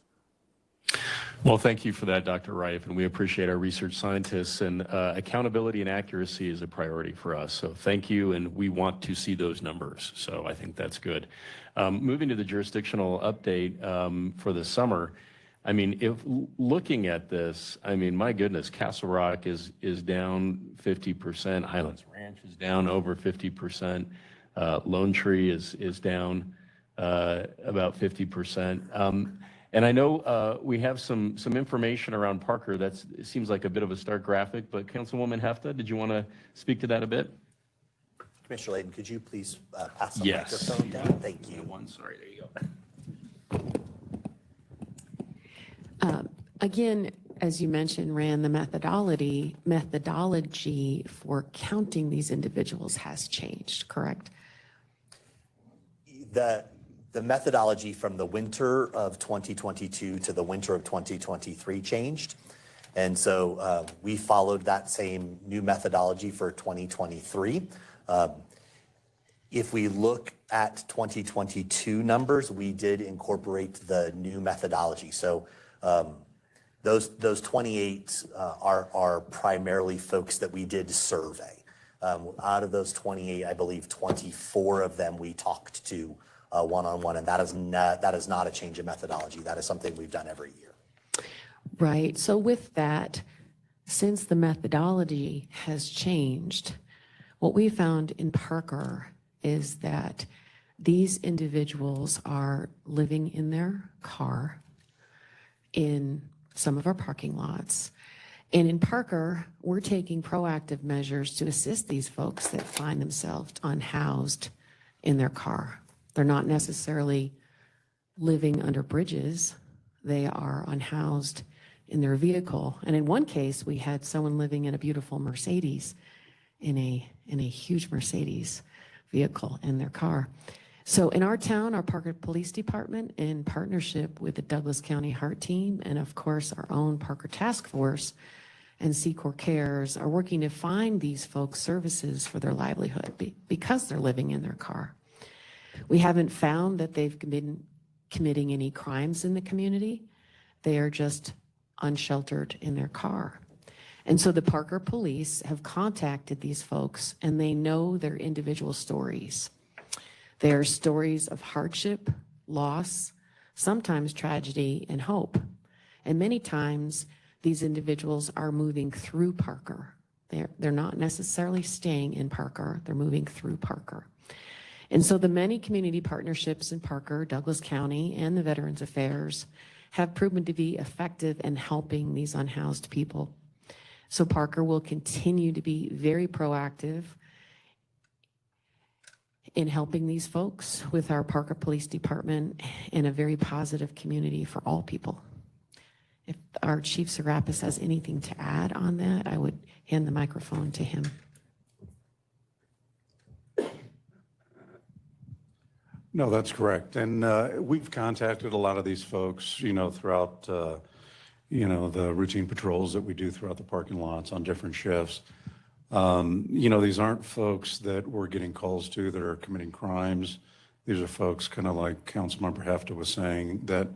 Well, thank you for that, Dr. Reif, and we appreciate our research scientists, and accountability and accuracy is a priority for us. So thank you, and we want to see those numbers. So I think that's good. Moving to the jurisdictional update for the summer, I mean, if looking at this, I mean, my goodness, Castle Rock is down 50%, Highlands Ranch is down over 50%, Lone Tree is down about 50%. And I know we have some information around Parker. It seems like a bit of a stark graphic, but Councilwoman Hefta, did you want to speak to that a bit?
Commissioner Layden, could you please pass the
Yes.
microphone down? Thank you.
Sorry, there you go.
Again, as you mentioned, Rand, the methodology for counting these individuals has changed, correct?
The methodology from the winter of 2022 to the winter of 2023 changed. And so we followed that same new methodology for 2023. If we look at 2022 numbers, we did incorporate the new methodology. So those 28 are primarily folks that we did survey. Out of those 28, I believe 24 of them we talked to one-on-one, and that is not a change in methodology. That is something we've done every year.
Right. So with that, since the methodology has changed, what we found in Parker is that these individuals are living in their car in some of our parking lots. And in Parker, we're taking proactive measures to assist these folks that find themselves unhoused in their car. They're not necessarily living under bridges. They are unhoused in their vehicle. And in one case, we had someone living in a beautiful Mercedes, in a huge Mercedes vehicle in their car. So in our town, our Parker Police Department, in partnership with the Douglas County Heart Team, and of course our own Parker Task Force and Secor Cares, are working to find these folks services for their livelihood because they're living in their car. We haven't found that they've been committing any crimes in the community. They are just unsheltered in their car. And so the Parker Police have contacted these folks, and they know their individual stories. They are stories of hardship, loss, sometimes tragedy and hope. And many times these individuals are moving through Parker. They're not necessarily staying in Parker, they're moving through Parker. And so the many community partnerships in Parker, Douglas County, and the Veterans Affairs have proven to be effective in helping these unhoused people. So Parker will continue to be very proactive in helping these folks with our Parker Police Department in a very positive community for all people. If our Chief Serapis has anything to add on that, I would hand the microphone to him.
No, that's correct. And we've contacted a lot of these folks, throughout, the routine patrols that we do throughout the parking lots on different shifts. These aren't folks that we're getting calls to that are committing crimes. These are folks, kind of like Councilmember Hefta was saying, that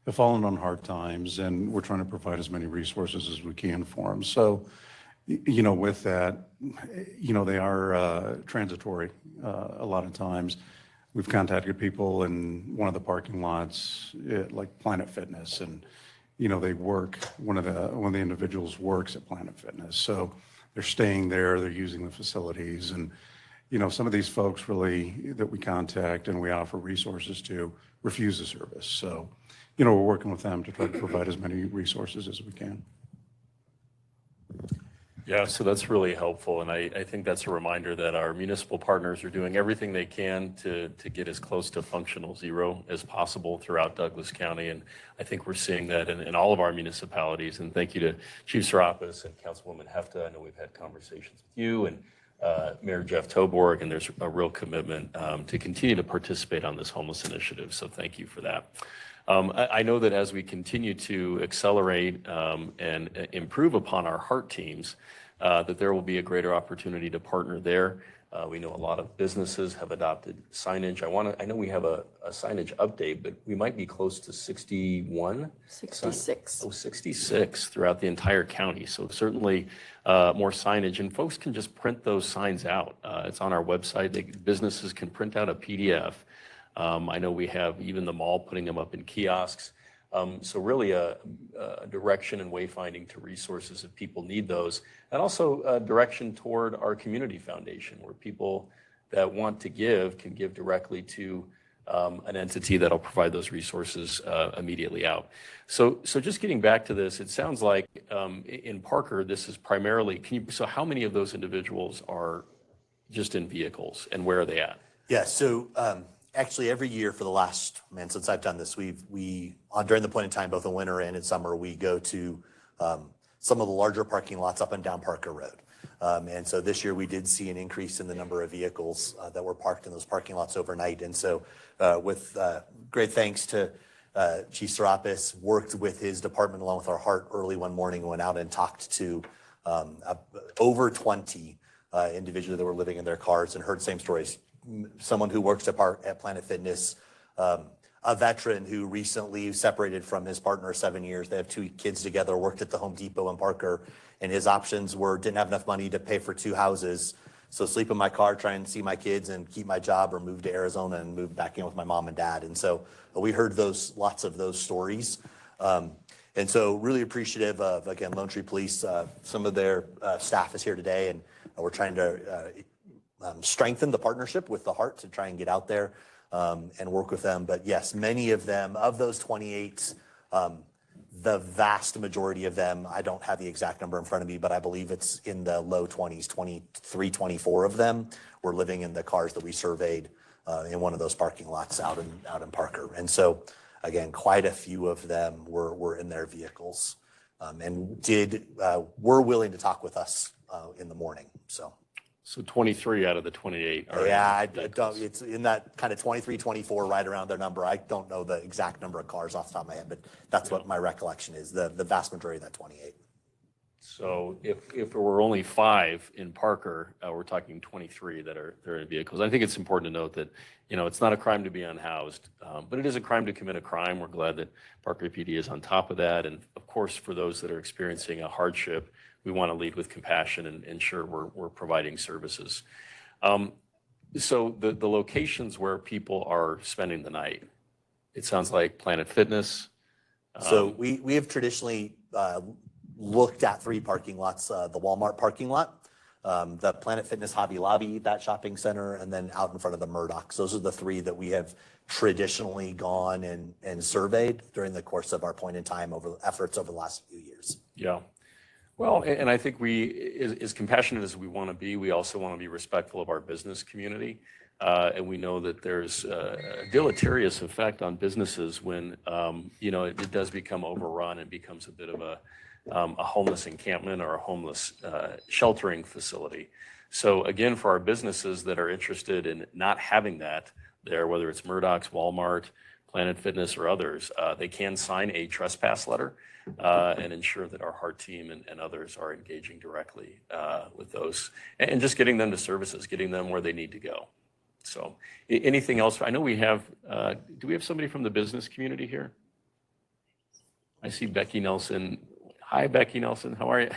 have fallen on hard times, and we're trying to provide as many resources as we can for them. So, with that, they are transitory a lot of times. We've contacted people in one of the parking lots, like Planet Fitness, and they work. One of the individuals works at Planet Fitness, so they're staying there. They're using the facilities, and some of these folks really that we contact and we offer resources to refuse the service. So, we're working with them to try to provide as many resources as we can.
Yeah, so that's really helpful, and I think that's a reminder that our municipal partners are doing everything they can to get as close to functional zero as possible throughout Douglas County, and I think we're seeing that in all of our municipalities. And thank you to Chief Serapis and Councilwoman Hefta. I know we've had conversations with you and Mayor Jeff Toborg, and there's a real commitment to continue to participate on this homeless initiative, so thank you for that. I know that as we continue to accelerate and improve upon our HEART teams, that there will be a greater opportunity to partner there. We know a lot of businesses have adopted signage. I know we have a signage update, but we might be close to 61?
66.
66 throughout the entire county. So certainly more signage, and folks can just print those signs out. It's on our website. Businesses can print out a PDF. I know we have even the mall putting them up in kiosks. So really a direction and wayfinding to resources if people need those, and also a direction toward our community foundation where people that want to give can give directly to an entity that'll provide those resources immediately out. So just getting back to this, it sounds like in Parker, this is primarily, so how many of those individuals are just in vehicles, and where are they at?
Yeah, so actually every year for the last, since I've done this, we during the point in time, both in winter and in summer, we go to some of the larger parking lots up and down Parker Road. And so this year we did see an increase in the number of vehicles that were parked in those parking lots overnight. And so with great thanks to Chief Serapis, worked with his department along with our HEART early one morning, went out and talked to over 20 individuals that were living in their cars and heard same stories. Someone who works at Planet Fitness, a veteran who recently separated from his partner of 7 years. They have 2 kids together, worked at the Home Depot in Parker, and his options were didn't have enough money to pay for 2 houses. So sleep in my car, try and see my kids and keep my job, or move to Arizona and move back in with my mom and dad. And so we heard lots of those stories. And so really appreciative of, again, Lone Tree Police. Some of their staff is here today, and we're trying to strengthen the partnership with the HEART to try and get out there and work with them. But yes, many of them, of those 28, the vast majority of them, I don't have the exact number in front of me, but I believe it's in the low 20s, 23, 24 of them were living in the cars that we surveyed in one of those parking lots out in Parker. And so again, quite a few of them were in their vehicles and were willing to talk with us in the morning.
So 23 out of the 28 are
yeah, it's in that kind of 23, 24, right around their number. I don't know the exact number of cars off the top of my head, but that's what my recollection is, the vast majority of that 28.
So if it were only 5 in Parker, we're talking 23 that are in vehicles. I think it's important to note that, it's not a crime to be unhoused, but it is a crime to commit a crime. We're glad that Parker PD is on top of that. And of course, for those that are experiencing a hardship, we want to lead with compassion and ensure we're providing services. So the locations where people are spending the night, It sounds like Planet Fitness.
So we have traditionally looked at 3 parking lots, the Walmart parking lot, the Planet Fitness Hobby Lobby, that shopping center, and then out in front of the Murdochs. Those are the 3 that we have traditionally gone and surveyed during the course of our point in time efforts over the last few years.
Yeah. Well, and I think as compassionate as we want to be, we also want to be respectful of our business community. And we know that there's a deleterious effect on businesses when, it does become overrun and becomes a bit of a homeless encampment or a homeless sheltering facility. So again, for our businesses that are interested in not having that there, whether it's Murdoch's, Walmart, Planet Fitness, or others, they can sign a trespass letter and ensure that our HEART team and others are engaging directly with those and just getting them to services, getting them where they need to go. So anything else? I know we have, do we have somebody from the business community here? I see Becky Nelson. Hi, Becky Nelson. How are you?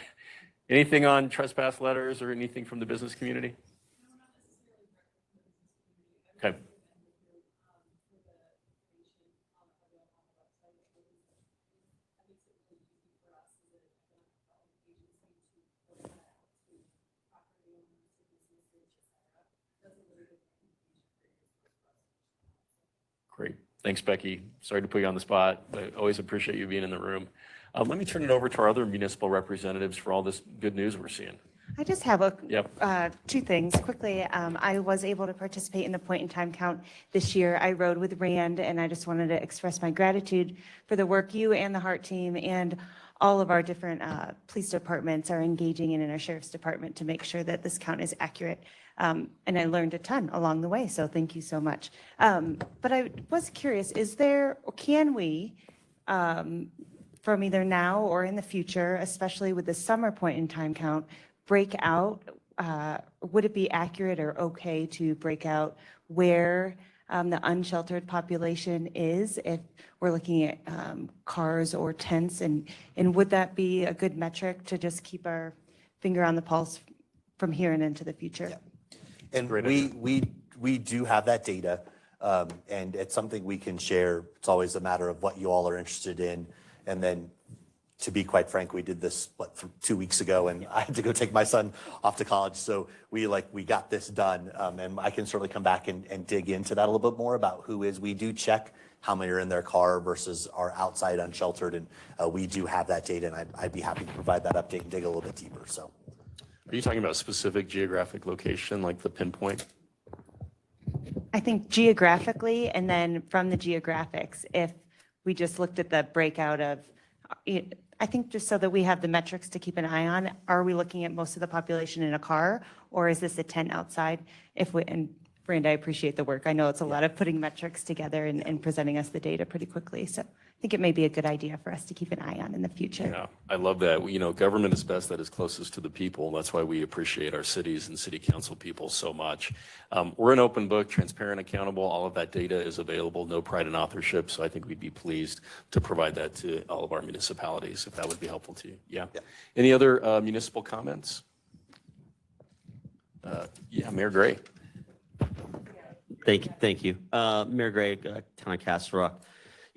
Anything on trespass letters or anything from the business community? Okay. Great. Thanks, Becky. Sorry to put you on the spot, but I always appreciate you being in the room. Let me turn it over to our other municipal representatives for all this good news we're seeing.
I just have 2 things quickly. I was able to participate in the point in time count this year. I rode with Rand, and I just wanted to express my gratitude for the work you and the HEART team and all of our different police departments are engaging in our sheriff's department to make sure that this count is accurate. And I learned a ton along the way, so thank you so much. But I was curious, can we, from either now or in the future, especially with the summer point in time count, break out, would it be accurate or okay to break out where the unsheltered population is if we're looking at cars or tents? And would that be a good metric to just keep our finger on the pulse from here and into the future?
Yeah. And we do have that data, and it's something we can share. It's always a matter of what you all are interested in. And then, to be quite frank, we did this 2 weeks ago, and I had to go take my son off to college. So we got this done, and I can certainly come back and dig into that a little bit more about who is. We do check how many are in their car versus are outside unsheltered, and we do have that data, and I'd be happy to provide that update and dig a little bit deeper. So.
Are you talking about a specific geographic location, like the pinpoint?
I think geographically, and then from the geographics, if we just looked at the breakout of, I think just so that we have the metrics to keep an eye on, are we looking at most of the population in a car, or is this a tent outside? And Brand, I appreciate the work. I know it's a lot of putting metrics together and presenting us the data pretty quickly. So I think it may be a good idea for us to keep an eye on in the future.
Yeah, I love that. Government is best that is closest to the people. That's why we appreciate our cities and city council people so much. We're an open book, transparent, accountable. All of that data is available, no pride in authorship. So I think we'd be pleased to provide that to all of our municipalities, if that would be helpful to you. Yeah. Any other municipal comments? Mayor Gray.
Thank you. Mayor Gray, Town of Castle Rock.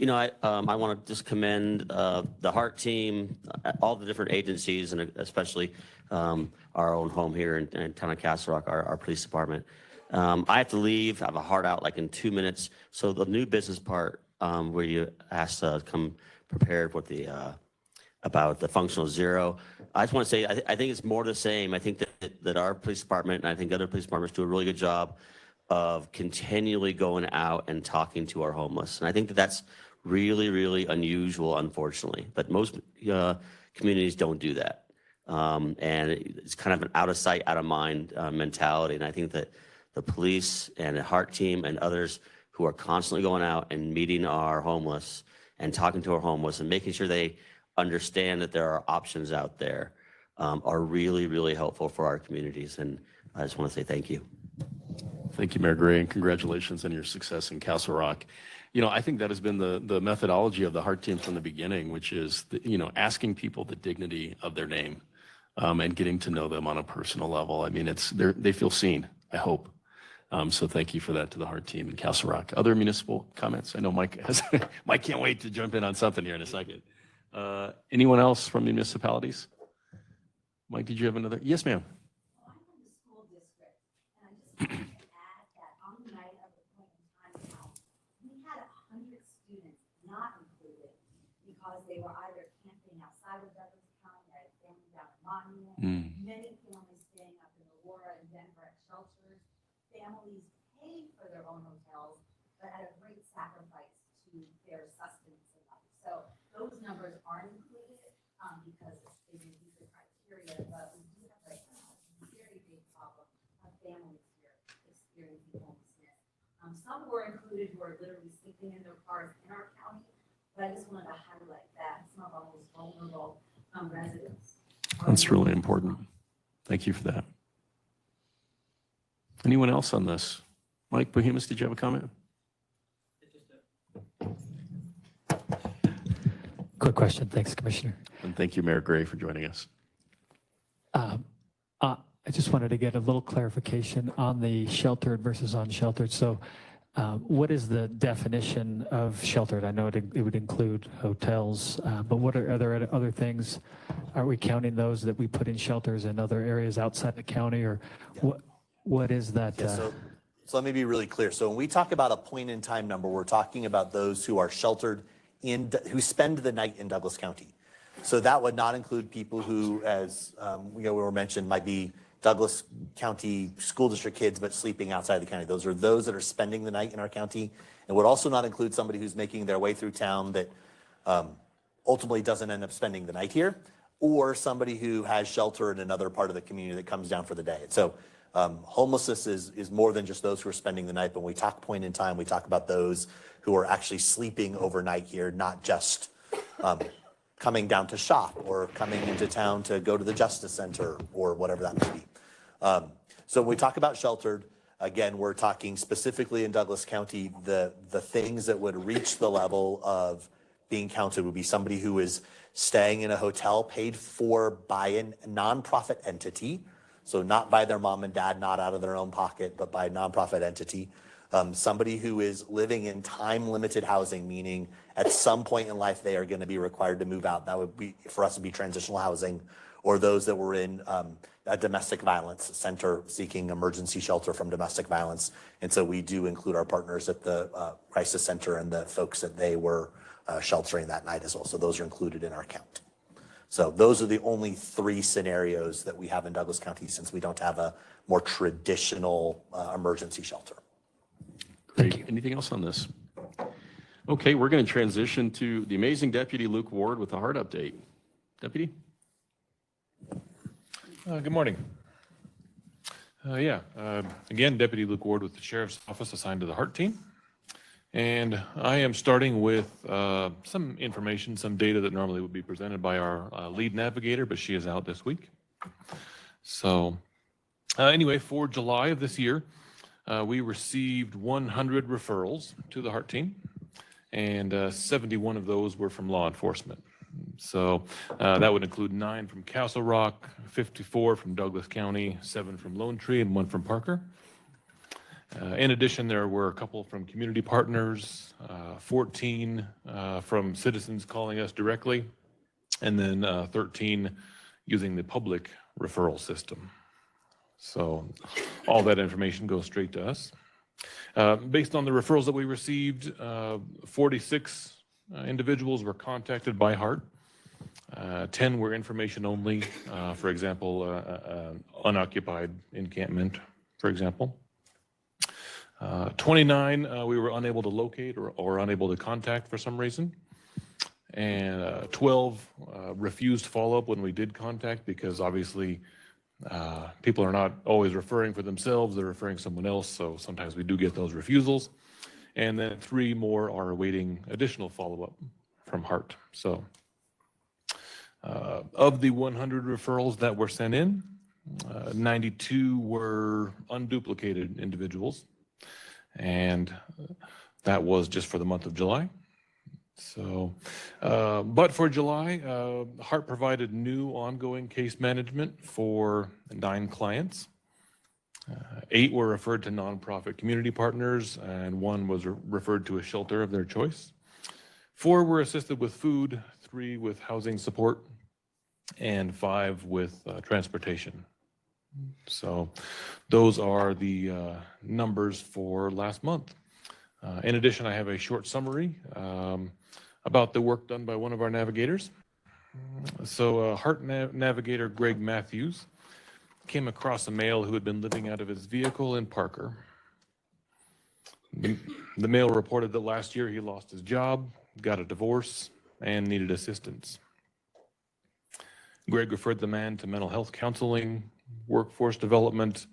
I want to just commend the HEART team, all the different agencies, and especially our own home here in Town of Castle Rock, our police department. I have to leave. I have a heart out like in 2 minutes. So the new business part where you asked to come prepared with about the functional zero. I just want to say I think it's more the same. I think that our police department and I think other police departments do a really good job of continually going out and talking to our homeless. And I think that that's really, really unusual, unfortunately. But most communities don't do that. And it's kind of an out of sight, out of mind mentality. And I think that the police and the HEART team and others who are constantly going out and meeting our homeless and talking to our homeless and making sure they understand that there are options out there are really, really helpful for our communities. And I just want to say thank you.
Thank you, Mayor Gray, and congratulations on your success in Castle Rock. I think that has been the methodology of the HEART team from the beginning, which is, asking people the dignity of their name and getting to know them on a personal level. I mean, they feel seen, I hope. So thank you for that to the Heart team in Castle Rock. Other municipal comments? I know Mike has, Mike can't wait to jump in on something here in a second. Anyone else from municipalities? Mike, did you have another? Yes, ma'am.
Not included because they were either camping outside of Douglas County or had family down in Monument. Many families staying up in Aurora and Denver at shelters. Families pay for their own hotels, but at a great sacrifice to their sustenance in life. So those numbers aren't included because they didn't meet the criteria, but we do have a very big problem of families here experiencing homelessness. Some were included who are literally sleeping in their cars in our county, but I just wanted to highlight that some of our most vulnerable residents.
That's really important. Thank you for that. Anyone else on this? Mike Bohemus, did you have a comment?
Quick question. Thanks, Commissioner.
And thank you, Mayor Gray, for joining us.
I just wanted to get a little clarification on the sheltered versus unsheltered. So what is the definition of sheltered? I know it would include hotels, but what are there other things? Are we counting those that we put in shelters in other areas outside the county, or what is that?
So let me be really clear. So when we talk about a point in time number, we're talking about those who are sheltered who spend the night in Douglas County. So that would not include people who, as we were mentioned, might be Douglas County School District kids, but sleeping outside the county. Those are those that are spending the night in our county. It would also not include somebody who's making their way through town that ultimately doesn't end up spending the night here, or somebody who has shelter in another part of the community that comes down for the day. So homelessness is more than just those who are spending the night. But when we talk point in time, we talk about those who are actually sleeping overnight here, not just coming down to shop or coming into town to go to the Justice Center or whatever that may be. So when we talk about sheltered, again, we're talking specifically in Douglas County, the things that would reach the level of being counted would be somebody who is staying in a hotel paid for by a nonprofit entity. So not by their mom and dad, not out of their own pocket, but by a nonprofit entity. Somebody who is living in time-limited housing, meaning at some point in life they are going to be required to move out. That would be, for us, to be transitional housing, or those that were in a domestic violence center seeking emergency shelter from domestic violence. And so we do include our partners at the crisis center and the folks that they were sheltering that night as well. So those are included in our count. So those are the only three scenarios that we have in Douglas County, since we don't have a more traditional emergency shelter.
Great. Anything else on this? Okay, we're going to transition to the amazing Deputy Luke Ward with a heart update. Deputy?
Good morning. Again, Deputy Luke Ward with the Sheriff's Office, assigned to the Heart team. And I am starting with some information, some data that normally would be presented by our lead navigator, but she is out this week. So anyway, for July of this year, we received 100 referrals to the Heart team, and 71 of those were from law enforcement. So that would include 9 from Castle Rock, 54 from Douglas County, 7 from Lone Tree, and 1 from Parker. In addition, there were a couple from community partners, 14 from citizens calling us directly, and then 13 using the public referral system. So all that information goes straight to us. Based on the referrals that we received, 46 individuals were contacted by Heart. 10 were information only, for example, unoccupied encampment, for example. 29 we were unable to locate or unable to contact for some reason. And 12 refused follow-up when we did contact, because obviously people are not always referring for themselves, they're referring someone else, so sometimes we do get those refusals. And then 3 more are awaiting additional follow-up from Heart. So of the 100 referrals that were sent in, 92 were unduplicated individuals, and that was just for the month of July. So, but for July, Heart provided new ongoing case management for 9 clients. 8 were referred to nonprofit community partners, and 1 was referred to a shelter of their choice. 4 were assisted with food, 3 with housing support, and 5 with transportation. So those are the numbers for last month. In addition, I have a short summary about the work done by one of our navigators. So Heart Navigator Greg Matthews came across a male who had been living out of his vehicle in Parker. The male reported that last year he lost his job, got a divorce, and needed assistance. Greg referred the man to mental health counseling, workforce development,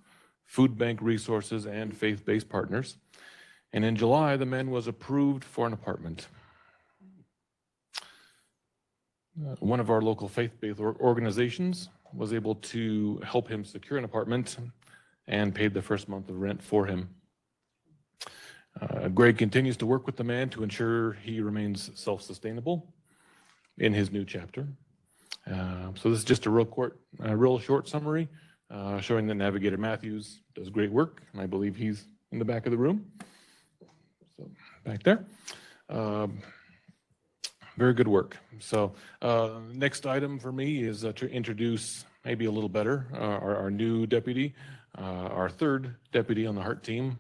food bank resources, and faith-based partners. And in July, the man was approved for an apartment. One of our local faith-based organizations was able to help him secure an apartment and paid the first month of rent for him. Greg continues to work with the man to ensure he remains self-sustainable in his new chapter. So this is just a real short summary showing that Navigator Matthews does great work, and I believe he's in the back of the room. So back there. Very good work. So next item for me is to introduce maybe a little better our new deputy, our third deputy on the Heart team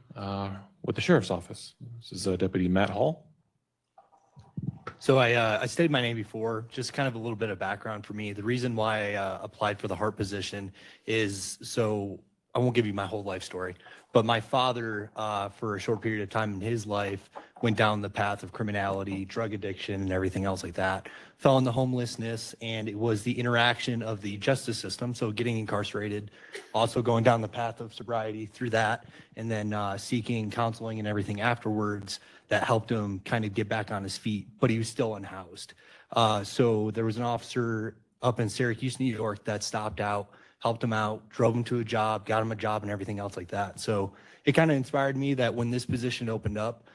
with the Sheriff's Office. This is Deputy Matt Hall.
So I stated my name before, just kind of a little bit of background for me. The reason why I applied for the Heart position is, so I won't give you my whole life story, but my father, for a short period of time in his life, went down the path of criminality, drug addiction, and everything else like that, fell into homelessness, and it was the interaction of the justice system, so getting incarcerated, also going down the path of sobriety through that, and then seeking counseling and everything afterwards that helped him kind of get back on his feet, but he was still unhoused. So there was an officer up in Syracuse, New York, that stopped out, helped him out, drove him to a job, got him a job, and everything else like that. So it kind of inspired me that when this position opened up,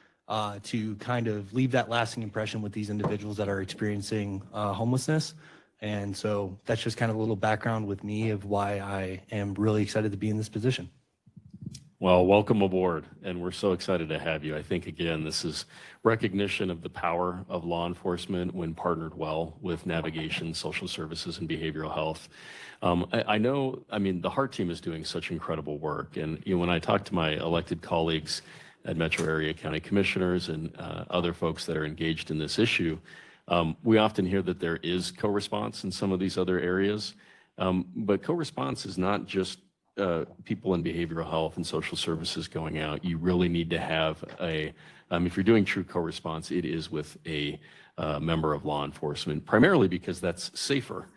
to kind of leave that lasting impression with these individuals that are experiencing homelessness. And so that's just kind of a little background with me of why I am really excited to be in this position.
Well, welcome aboard, and we're so excited to have you. I think, again, this is recognition of the power of law enforcement when partnered well with navigation, social services, and behavioral health. I know, I mean, the Heart team is doing such incredible work, and when I talk to my elected colleagues at Metro Area County Commissioners and other folks that are engaged in this issue, we often hear that there is co-response in some of these other areas, but co-response is not just people in behavioral health and social services going out. You really need to have if you're doing true co-response, it is with a member of law enforcement, primarily because that's safer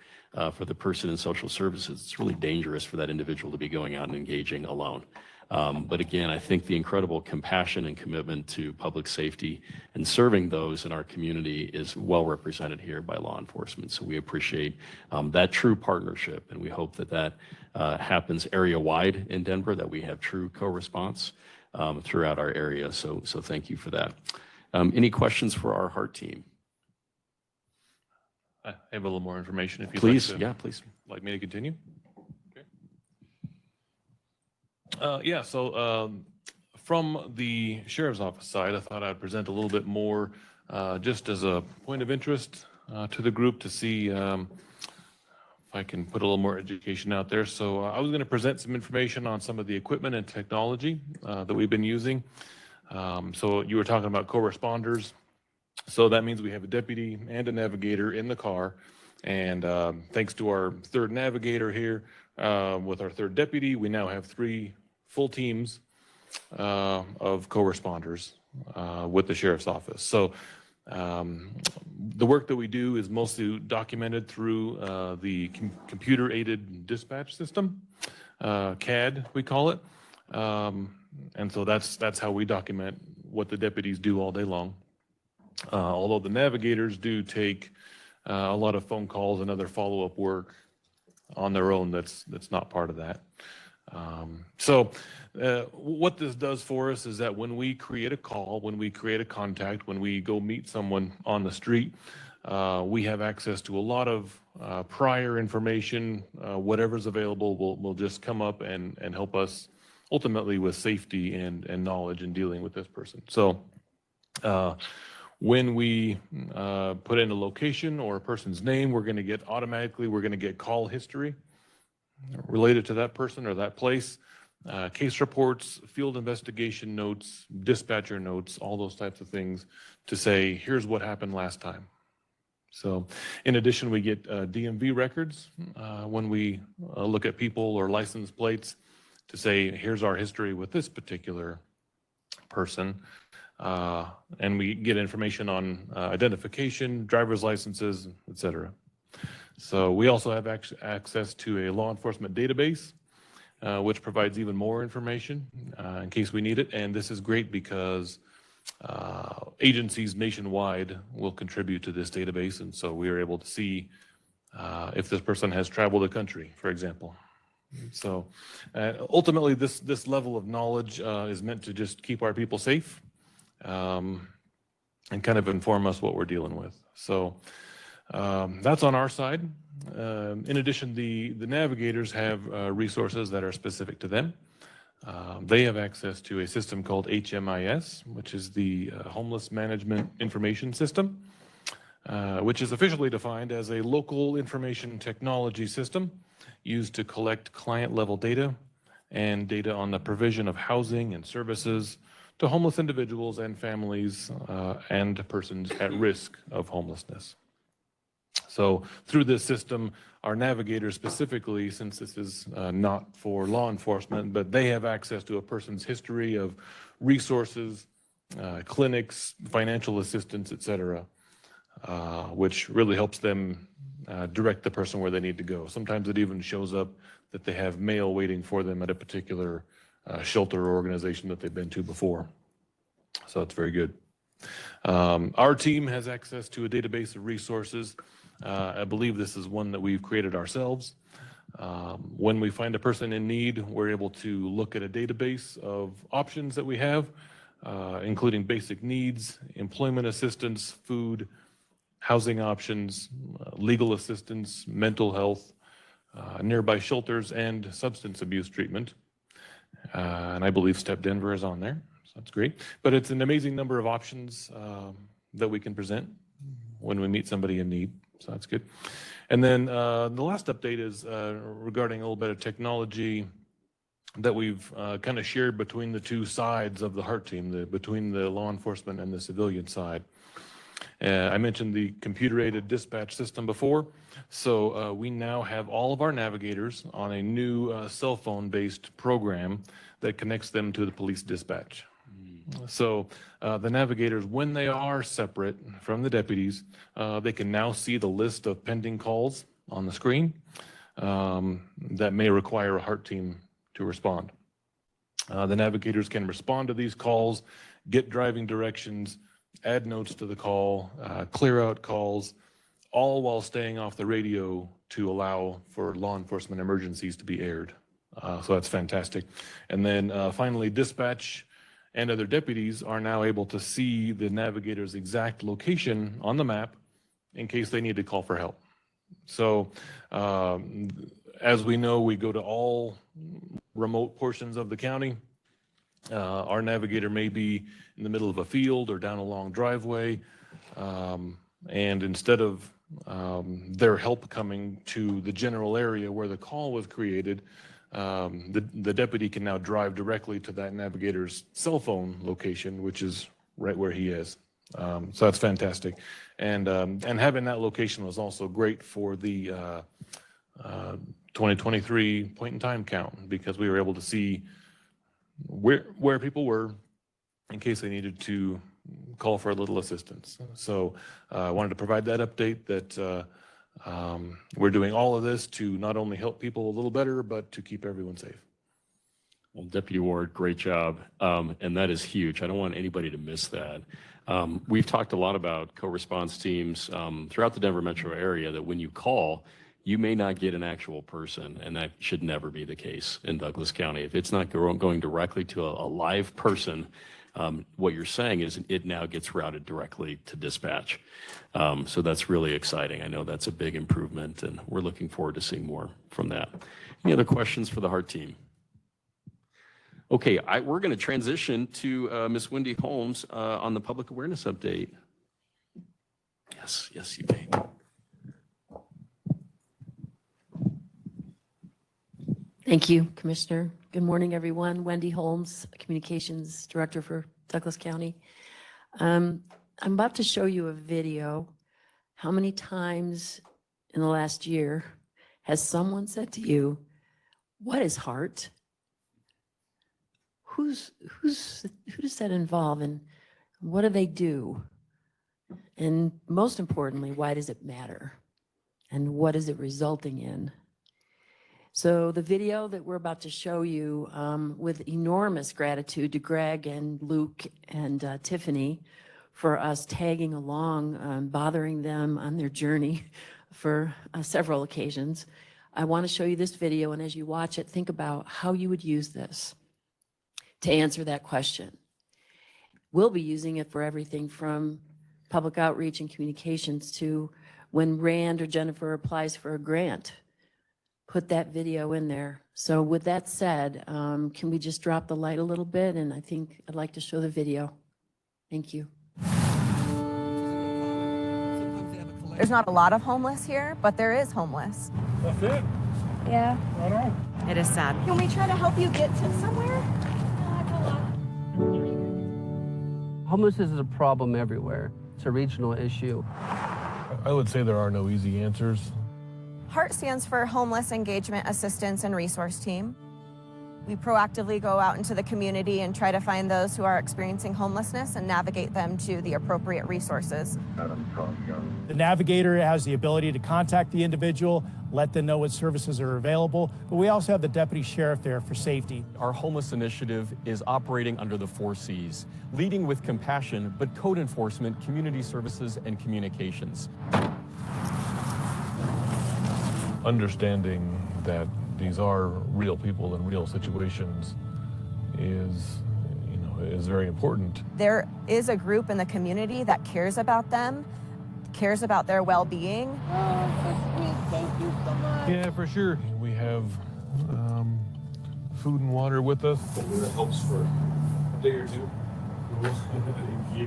for the person in social services. It's really dangerous for that individual to be going out and engaging alone. But again, I think the incredible compassion and commitment to public safety and serving those in our community is well represented here by law enforcement. So we appreciate that true partnership, and we hope that that happens area-wide in Denver, that we have true co-response throughout our area. So thank you for that. Any questions for our Heart team?
I have a little more information if you'd
Please,
like to.
yeah, please.
Like me to continue? Yeah, so from the Sheriff's Office side, I thought I'd present a little bit more just as a point of interest to the group to see if I can put a little more education out there. So I was going to present some information on some of the equipment and technology that we've been using. So you were talking about co-responders. So that means we have a deputy and a navigator in the car. And thanks to our third navigator here, with our third deputy, we now have 3 full teams of co-responders with the Sheriff's Office. So the work that we do is mostly documented through the computer-aided dispatch system, CAD we call it. And so that's how we document what the deputies do all day long. Although the navigators do take a lot of phone calls and other follow-up work on their own, that's not part of that. So what this does for us is that when we create a call, when we create a contact, when we go meet someone on the street, we have access to a lot of prior information. Whatever's available will just come up and help us ultimately with safety and knowledge in dealing with this person. So when we put in a location or a person's name, we're going to get call history related to that person or that place, case reports, field investigation notes, dispatcher notes, all those types of things to say, here's what happened last time. So in addition, we get DMV records when we look at people or license plates to say, here's our history with this particular person. And we get information on identification, driver's licenses, et cetera. So we also have access to a law enforcement database, which provides even more information in case we need it. And this is great because agencies nationwide will contribute to this database. And so we are able to see if this person has traveled the country, for example. So ultimately, this level of knowledge is meant to just keep our people safe and kind of inform us what we're dealing with. So that's on our side. In addition, the navigators have resources that are specific to them. They have access to a system called HMIS, which is the Homeless Management Information System, which is officially defined as a local information technology system used to collect client-level data and data on the provision of housing and services to homeless individuals and families and persons at risk of homelessness. So through this system, our navigators specifically, since this is not for law enforcement, but they have access to a person's history of resources, clinics, financial assistance, et cetera, which really helps them direct the person where they need to go. Sometimes it even shows up that they have mail waiting for them at a particular shelter or organization that they've been to before. So it's very good. Our team has access to a database of resources. I believe this is one that we've created ourselves. When we find a person in need, we're able to look at a database of options that we have, including basic needs, employment assistance, food, housing options, legal assistance, mental health, nearby shelters, and substance abuse treatment. And I believe Step Denver is on there, so that's great. But it's an amazing number of options that we can present when we meet somebody in need. So that's good. And then the last update is regarding a little bit of technology that we've kind of shared between the two sides of the HEART team, between the law enforcement and the civilian side. I mentioned the computer-aided dispatch system before. So we now have all of our navigators on a new cell phone-based program that connects them to the police dispatch. So the navigators, when they are separate from the deputies, they can now see the list of pending calls on the screen that may require a HEART team to respond. The navigators can respond to these calls, get driving directions, add notes to the call, clear out calls, all while staying off the radio to allow for law enforcement emergencies to be aired. So that's fantastic. And then finally, dispatch and other deputies are now able to see the navigator's exact location on the map in case they need to call for help. So as we know, we go to all remote portions of the county. Our navigator may be in the middle of a field or down a long driveway. And instead of their help coming to the general area where the call was created, the deputy can now drive directly to that navigator's cell phone location, which is right where he is. So that's fantastic. And having that location was also great for the 2023 point in time count, because we were able to see where people were in case they needed to call for a little assistance. So I wanted to provide that update that we're doing all of this to not only help people a little better, but to keep everyone safe.
Well, Deputy Ward, great job. And that is huge. I don't want anybody to miss that. We've talked a lot about co-response teams throughout the Denver metro area, that when you call, you may not get an actual person, and that should never be the case in Douglas County. If it's not going directly to a live person, what you're saying is it now gets routed directly to dispatch. So that's really exciting. I know that's a big improvement, and we're looking forward to seeing more from that. Any other questions for the HEART team? Okay, we're going to transition to Ms. Wendy Holmes on the public awareness update. Yes, you may.
Thank you, Commissioner. Good morning, everyone. Wendy Holmes, Communications Director for Douglas County. I'm about to show you a video. How many times in the last year has someone said to you, "What is heart?" Who does that involve, and what do they do? And most importantly, why does it matter? And what is it resulting in? So the video that we're about to show you, with enormous gratitude to Greg and Luke and Tiffany for us tagging along, bothering them on their journey for several occasions. I want to show you this video, and as you watch it, think about how you would use this to answer that question. We'll be using it for everything from public outreach and communications to when Rand or Jennifer applies for a grant. Put that video in there. So with that said, can we just drop the light a little bit? And I think I'd like to show the video. Thank you.
There's not a lot of homeless here, but there is homeless.
That's it?
Yeah.
Right on.
It is sad. Can we try to help you get to somewhere?
Homelessness is a problem everywhere. It's a regional issue.
I would say there are no easy answers.
HEART stands for Homeless Engagement Assistance and Resource Team. We proactively go out into the community and try to find those who are experiencing homelessness and navigate them to the appropriate resources.
The navigator has the ability to contact the individual, let them know what services are available, but we also have the deputy sheriff there for safety.
Our homeless initiative is operating under the 4 C's, leading with compassion, but code enforcement, community services, and communications.
Understanding that these are real people in real situations is very important.
There is a group in the community that cares about them, cares about their well-being. Oh, so sweet. Thank you so much.
Yeah, for sure. We have food and water with us. That helps for a day or two.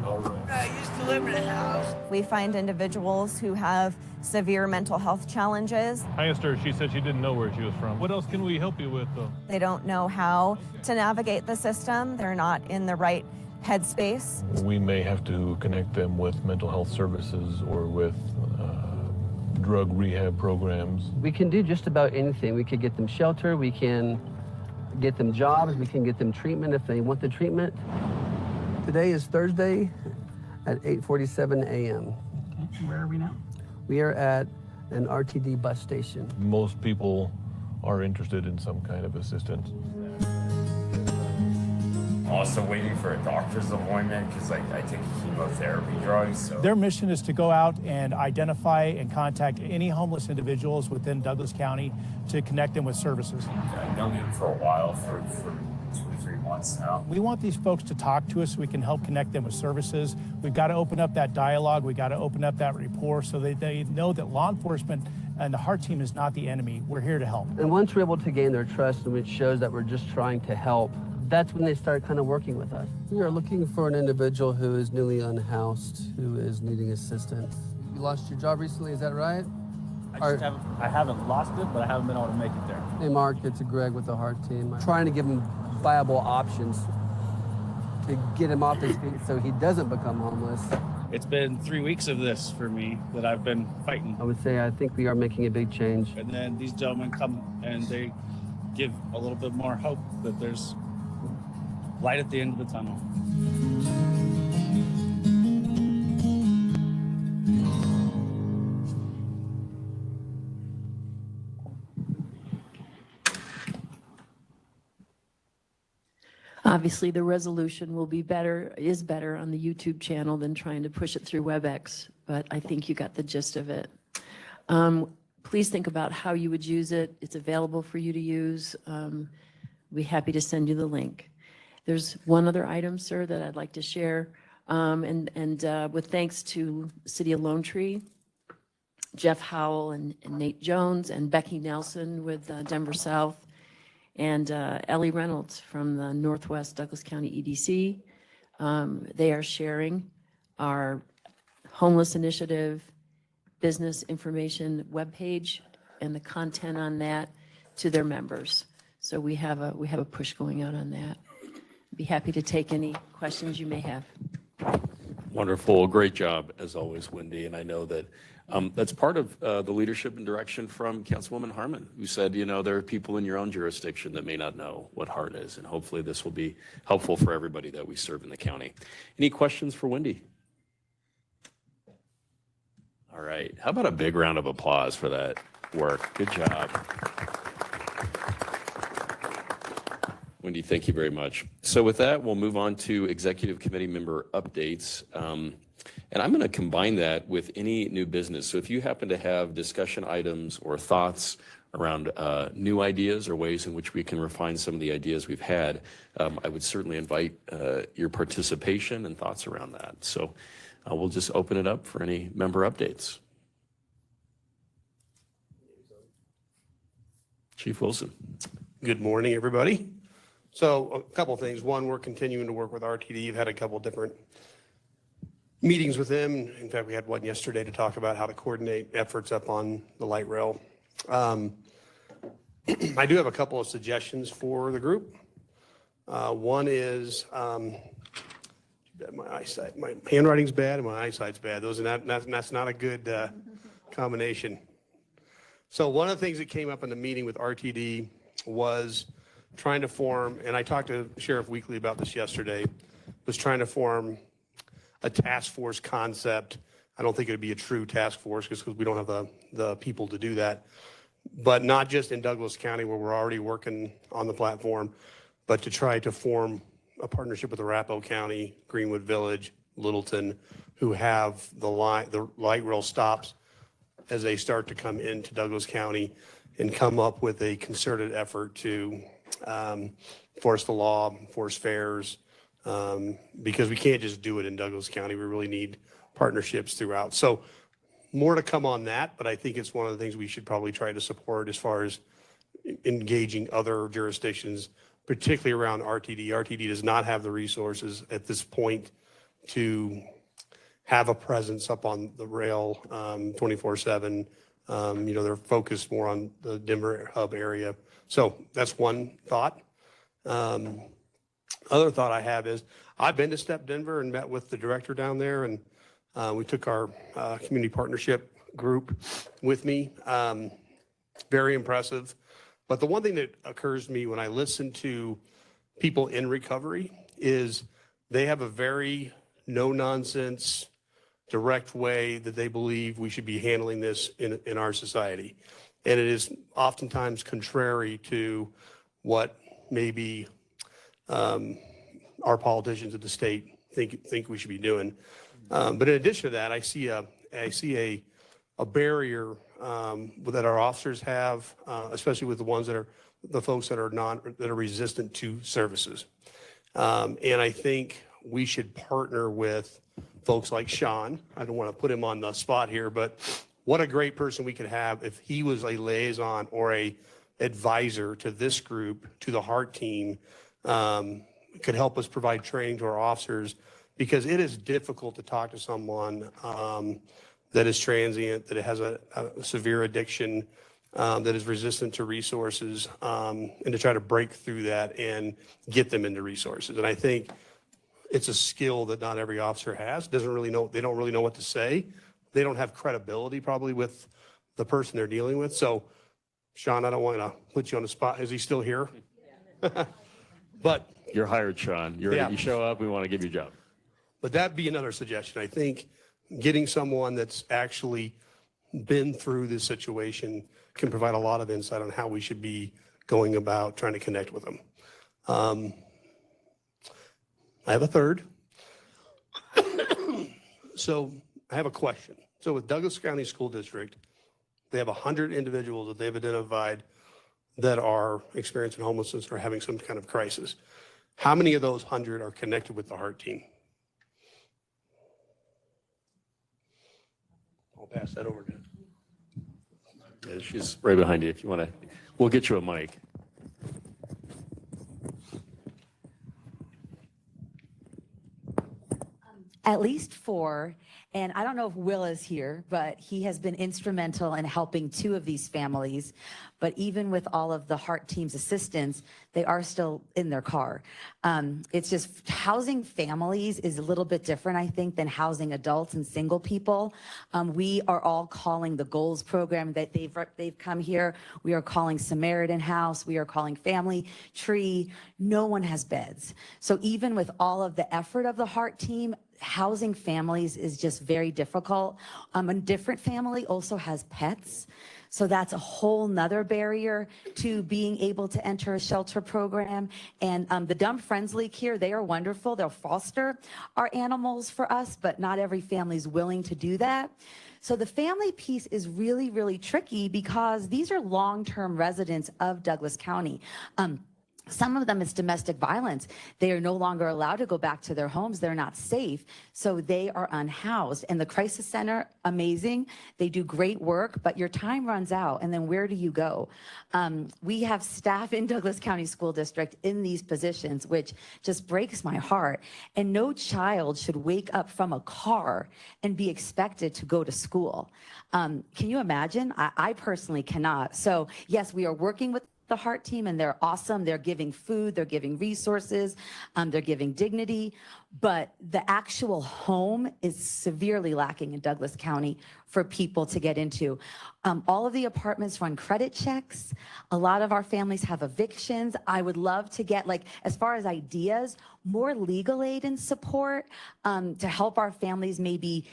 All right.
I used to live in a house. We find individuals who have severe mental health challenges.
I asked her, she said she didn't know where she was from. What else can we help you with, though?
They don't know how to navigate the system. They're not in the right headspace.
We may have to connect them with mental health services or with drug rehab programs.
We can do just about anything. We could get them shelter, we can get them jobs, we can get them treatment if they want the treatment. Today is Thursday at 8:47 a.m.
Where are we now?
We are at an RTD bus station.
Most people are interested in some kind of assistance.
Also waiting for a doctor's appointment because I take chemotherapy drugs. So.
Their mission is to go out and identify and contact any homeless individuals within Douglas County to connect them with services.
I've known him for a while, for 2 or 3 months now.
We want these folks to talk to us so we can help connect them with services. We've got to open up that dialogue. We've got to open up that rapport so that they know that law enforcement and the HEART team is not the enemy. We're here to help. And once we're able to gain their trust and it shows that we're just trying to help, that's when they start kind of working with us. We are looking for an individual who is newly unhoused, who is needing assistance. You lost your job recently, is that right?
I haven't lost it, but I haven't been able to make it there.
Hey Mark, it's Greg with the HEART team. I'm trying to give him viable options to get him off his feet so he doesn't become homeless.
It's been 3 weeks of this for me that I've been fighting.
I would say I think we are making a big change.
And then these gentlemen come and they give a little bit more hope that there's light at the end of the tunnel.
Obviously, the resolution will be better, is better on the YouTube channel than trying to push it through WebEx, but I think you got the gist of it. Please think about how you would use it. It's available for you to use. We'd be happy to send you the link. There's one other item, sir, that I'd like to share. With thanks to City of Lone Tree, Jeff Howell and Nate Jones and Becky Nelson with Denver South and Ellie Reynolds from the Northwest Douglas County EDC. They are sharing our homeless initiative business information webpage and the content on that to their members. So we have a push going out on that. Be happy to take any questions you may have.
Wonderful. Great job, as always, Wendy. And I know that that's part of the leadership and direction from Councilwoman Harmon, who said, you know, there are people in your own jurisdiction that may not know what HEART is. And hopefully this will be helpful for everybody that we serve in the county. Any questions for Wendy? All right. How about a big round of applause for that work? Good job. Wendy, thank you very much. So with that, we'll move on to executive committee member updates. And I'm going to combine that with any new business. So if you happen to have discussion items or thoughts around new ideas or ways in which we can refine some of the ideas we've had, I would certainly invite your participation and thoughts around that. So we'll just open it up for any member updates. Chief Wilson.
Good morning, everybody. So a couple of things. One, we're continuing to work with RTD. You've had a couple of different meetings with them. In fact, we had one yesterday to talk about how to coordinate efforts up on the light rail. I do have a couple of suggestions for the group. One is my handwriting's bad and my eyesight's bad. That's not a good combination. So one of the things that came up in the meeting with RTD was trying to form, and I talked to Sheriff Weekly about this yesterday, was trying to form a task force concept. I don't think it'd be a true task force because we don't have the people to do that. But not just in Douglas County where we're already working on the platform, but to try to form a partnership with Arapahoe County, Greenwood Village, Littleton, who have the light rail stops as they start to come into Douglas County and come up with a concerted effort to enforce the law, enforce fares, because we can't just do it in Douglas County. We really need partnerships throughout. So more to come on that, but I think it's one of the things we should probably try to support as far as engaging other jurisdictions, particularly around RTD. RTD does not have the resources at this point to have a presence up on the rail 24/7. They're focused more on the Denver hub area. So that's one thought. Other thought I have is I've been to Step Denver and met with the director down there, and we took our community partnership group with me. Very impressive. But the one thing that occurs to me when I listen to people in recovery is they have a very no-nonsense, direct way that they believe we should be handling this in our society. And it is oftentimes contrary to what maybe our politicians at the state think we should be doing. But in addition to that, I see a barrier that our officers have, especially with the folks that are resistant to services. And I think we should partner with folks like Sean. I don't want to put him on the spot here, but what a great person we could have if he was a liaison or a advisor to this group, to the HEART team, could help us provide training to our officers, because it is difficult to talk to someone that is transient, that has a severe addiction, that is resistant to resources, and to try to break through that and get them into resources. And I think it's a skill that not every officer has. They don't really know what to say. They don't have credibility probably with the person they're dealing with. So, Sean, I don't want to put you on the spot. Is he still here? But
you're hired, Sean. You show up, we want to give you a job.
But that'd be another suggestion. I think getting someone that's actually been through this situation can provide a lot of insight on how we should be going about trying to connect with them. I have a third. So I have a question. So with Douglas County School District, they have 100 individuals that they've identified that are experiencing homelessness or having some kind of crisis. How many of those 100 are connected with the HEART team? I'll pass that over to.
Yeah, she's right behind you if you want to. We'll get you a mic.
At least 4. And I don't know if Will is here, but he has been instrumental in helping 2 of these families. But even with all of the Heart Team's assistance, they are still in their car. It's just housing families is a little bit different, I think, than housing adults and single people. We are all calling the Goals program that they've come here. We are calling Samaritan House. We are calling Family Tree. No one has beds. So even with all of the effort of the Heart Team, housing families is just very difficult. A different family also has pets. So that's a whole nother barrier to being able to enter a shelter program. And the Dumb Friends League here, they are wonderful. They'll foster our animals for us, but not every family is willing to do that. So the family piece is really, really tricky because these are long-term residents of Douglas County. Some of them is domestic violence. They are no longer allowed to go back to their homes. They're not safe. So they are unhoused. And the crisis center, amazing. They do great work, but your time runs out. And then where do you go? We have staff in Douglas County School District in these positions, which just breaks my heart. And no child should wake up from a car and be expected to go to school. Can you imagine? I personally cannot. So yes, we are working with the Heart Team, and they're awesome. They're giving food, they're giving resources, they're giving dignity, but the actual home is severely lacking in Douglas County for people to get into. All of the apartments run credit checks. A lot of our families have evictions. I would love to get, like, as far as ideas, more legal aid and support to help our families maybe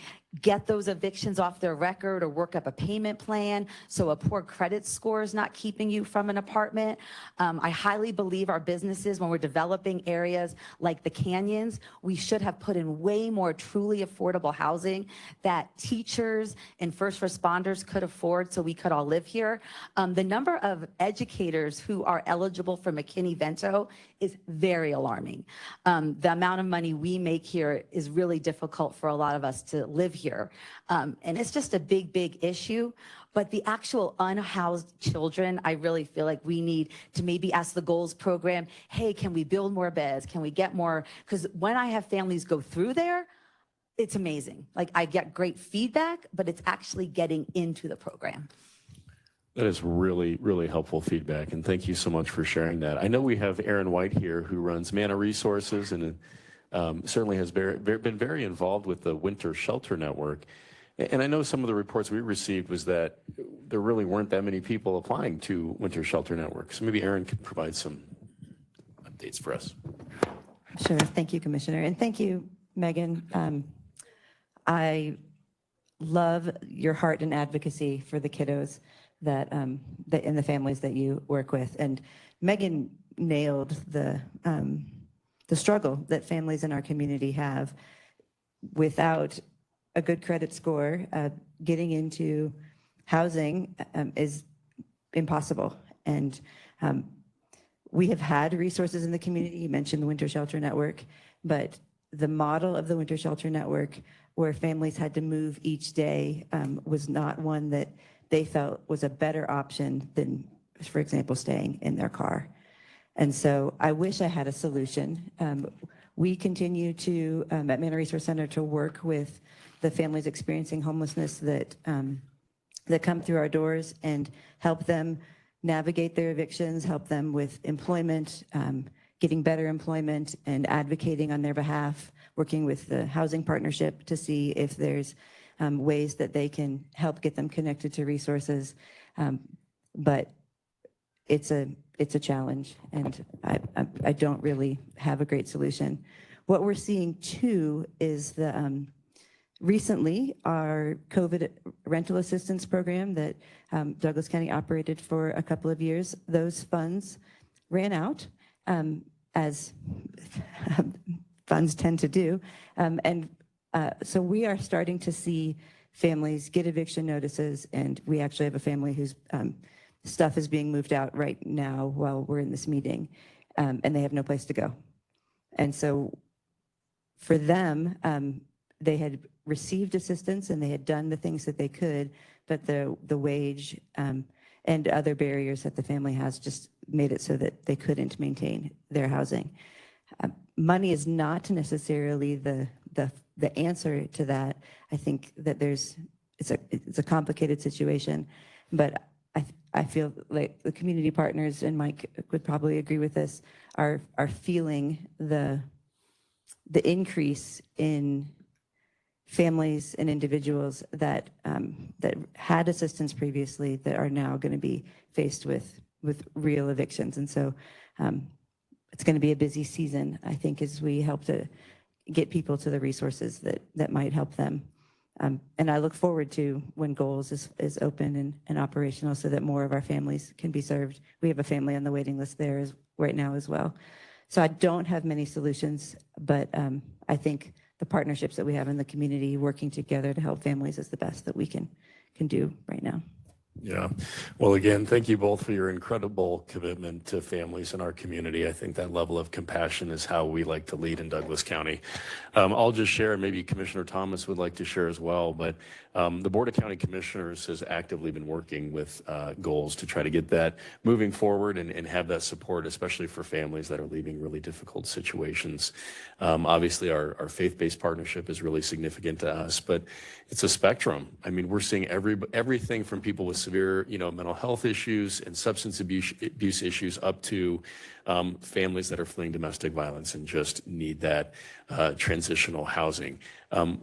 get those evictions off their record or work up a payment plan so a poor credit score is not keeping you from an apartment. I highly believe our businesses, when we're developing areas like the canyons, we should have put in way more truly affordable housing that teachers and first responders could afford so we could all live here. The number of educators who are eligible for McKinney-Vento is very alarming. The amount of money we make here is really difficult for a lot of us to live here. And it's just a big, big issue. But the actual unhoused children, I really feel like we need to maybe ask the Goals program, hey, can we build more beds? Can we get more? Because when I have families go through there, it's amazing. Like, I get great feedback, but it's actually getting into the program.
That is really, really helpful feedback, and thank you so much for sharing that. I know we have Aaron White here, who runs Mana Resources and certainly has been very involved with the Winter Shelter Network. And I know some of the reports we received was that there really weren't that many people applying to Winter Shelter Network. So maybe Aaron could provide some updates for us.
Sure. Thank you, Commissioner. And thank you, Megan. I love your heart and advocacy for the kiddos that and the families that you work with. And Megan nailed the struggle that families in our community have without a good credit score. Getting into housing is impossible. And we have had resources in the community. You mentioned the Winter Shelter Network, but the model of the Winter Shelter Network, where families had to move each day, was not one that they felt was a better option than, for example, staying in their car. And so I wish I had a solution. We continue to, at Mana Resource Center, to work with the families experiencing homelessness that come through our doors and help them navigate their evictions, help them with employment, getting better employment, and advocating on their behalf, working with the housing partnership to see if there's ways that they can help get them connected to resources. But it's a challenge, and I don't really have a great solution. What we're seeing too is the recently our COVID rental assistance program that Douglas County operated for a couple of years, those funds ran out, as funds tend to do. So we are starting to see families get eviction notices, and we actually have a family whose stuff is being moved out right now while we're in this meeting, and they have no place to go. And so for them, they had received assistance and they had done the things that they could, but the wage and other barriers that the family has just made it so that they couldn't maintain their housing. Money is not necessarily the the answer to that. I think that it's a complicated situation, but I feel like the community partners, and Mike would probably agree with this, are feeling the increase in families and individuals that had assistance previously that are now going to be faced with real evictions. And so it's going to be a busy season, I think, as we help to get people to the resources that might help them. And I look forward to when Goals is open and operational so that more of our families can be served. We have a family on the waiting list there right now as well. So I don't have many solutions, but I think the partnerships that we have in the community working together to help families is the best that we can do right now.
Yeah. Well, again, thank you both for your incredible commitment to families in our community. I think that level of compassion is how we like to lead in Douglas County. I'll just share, and maybe Commissioner Thomas would like to share as well, but the Board of County Commissioners has actively been working with Goals to try to get that moving forward and have that support, especially for families that are leaving really difficult situations. Obviously, our faith-based partnership is really significant to us, but it's a spectrum. I mean, we're seeing everything from people with severe, mental health issues and substance abuse issues up to families that are fleeing domestic violence and just need that transitional housing.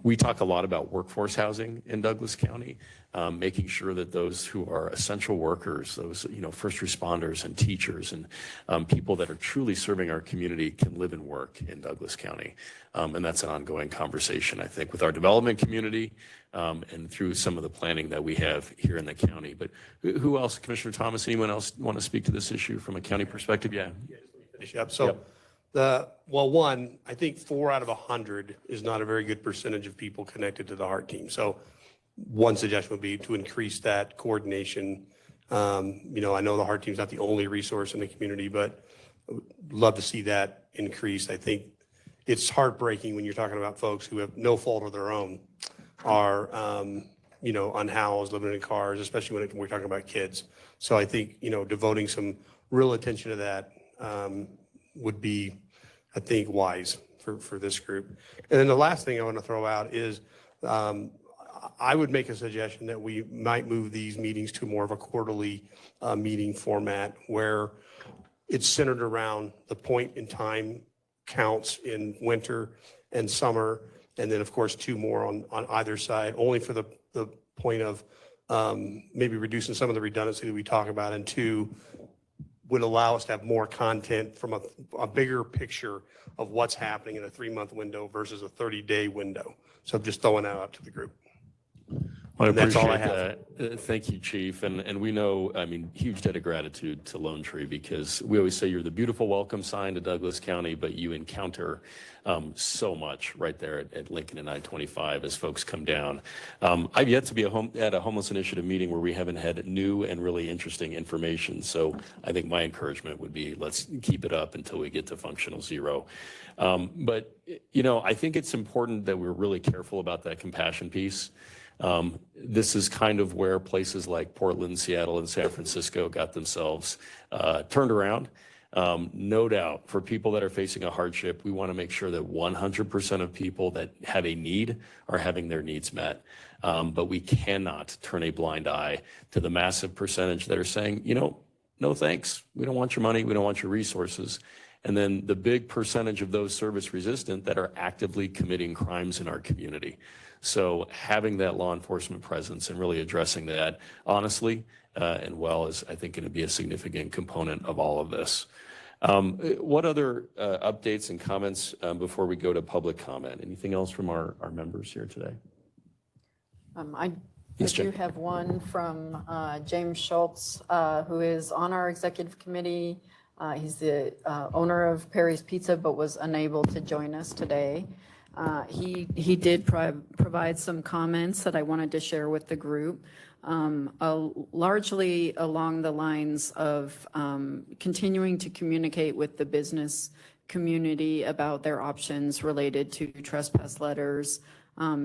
We talk a lot about workforce housing in Douglas County, making sure that those who are essential workers, those first responders and teachers and people that are truly serving our community can live and work in Douglas County. And that's an ongoing conversation, I think, with our development community and through some of the planning that we have here in the county. But who else, Commissioner Thomas, anyone else want to speak to this issue from a county perspective? Yeah.
Finish up. So one, I think 4 out of 100 is not a very good percentage of people connected to the HEART team. So one suggestion would be to increase that coordination. I know the HEART team is not the only resource in the community, but I would love to see that increased. I think it's heartbreaking when you're talking about folks who have no fault of their own are, unhoused, living in cars, especially when we're talking about kids. So I think, devoting some real attention to that would be, I think, wise for this group. And then the last thing I want to throw out is I would make a suggestion that we might move these meetings to more of a quarterly meeting format where it's centered around the point in time counts in winter and summer, and then of course 2 more on either side, only for the point of maybe reducing some of the redundancy that we talk about, and 2 would allow us to have more content from a bigger picture of what's happening in a 3-month window versus a 30-day window. So just throwing that out to the group.
Well, I
that's all I
appreciate
have.
that. Thank you, Chief. And we know, huge debt of gratitude to Lone Tree, because we always say you're the beautiful welcome sign to Douglas County, but you encounter so much right there at Lincoln and I-25 as folks come down. I've yet to be at a homeless initiative meeting where we haven't had new and really interesting information. So I think my encouragement would be, let's keep it up until we get to functional zero. But I think it's important that we're really careful about that compassion piece. This is kind of where places like Portland, Seattle, and San Francisco got themselves turned around. No doubt, for people that are facing a hardship, we want to make sure that 100% of people that have a need are having their needs met. But we cannot turn a blind eye to the massive percentage that are saying, no thanks. We don't want your money. We don't want your resources. And then the big percentage of those service resistant that are actively committing crimes in our community. So having that law enforcement presence and really addressing that honestly and well is, I think, going to be a significant component of all of this. What other updates and comments before we go to public comment? Anything else from our members here today?
I do have one from James Schultz, who is on our executive committee. He's the owner of Perry's Pizza, but was unable to join us today. He did provide some comments that I wanted to share with the group, largely along the lines of continuing to communicate with the business community about their options related to trespass letters,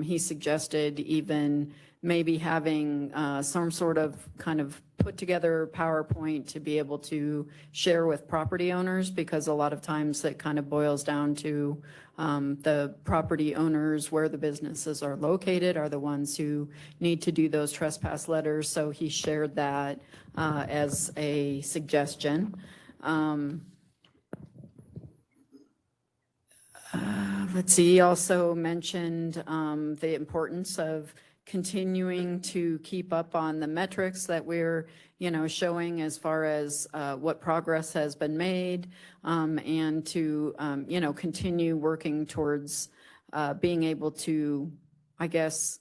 He suggested even maybe having some sort of kind of put together PowerPoint to be able to share with property owners, because a lot of times it kind of boils down to the property owners where the businesses are located are the ones who need to do those trespass letters. So he shared that as a suggestion. Let's see, he also mentioned the importance of continuing to keep up on the metrics that we're, showing as far as what progress has been made, and to, continue working towards being able to, I guess,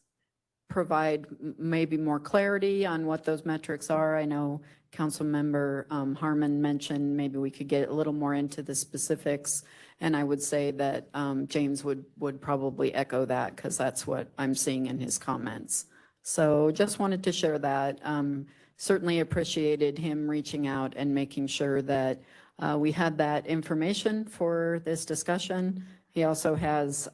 provide maybe more clarity on what those metrics are. I know Councilmember Harmon mentioned maybe we could get a little more into the specifics, and I would say that James would probably echo that, because that's what I'm seeing in his comments. So just wanted to share that. Certainly appreciated him reaching out and making sure that we had that information for this discussion. He also has,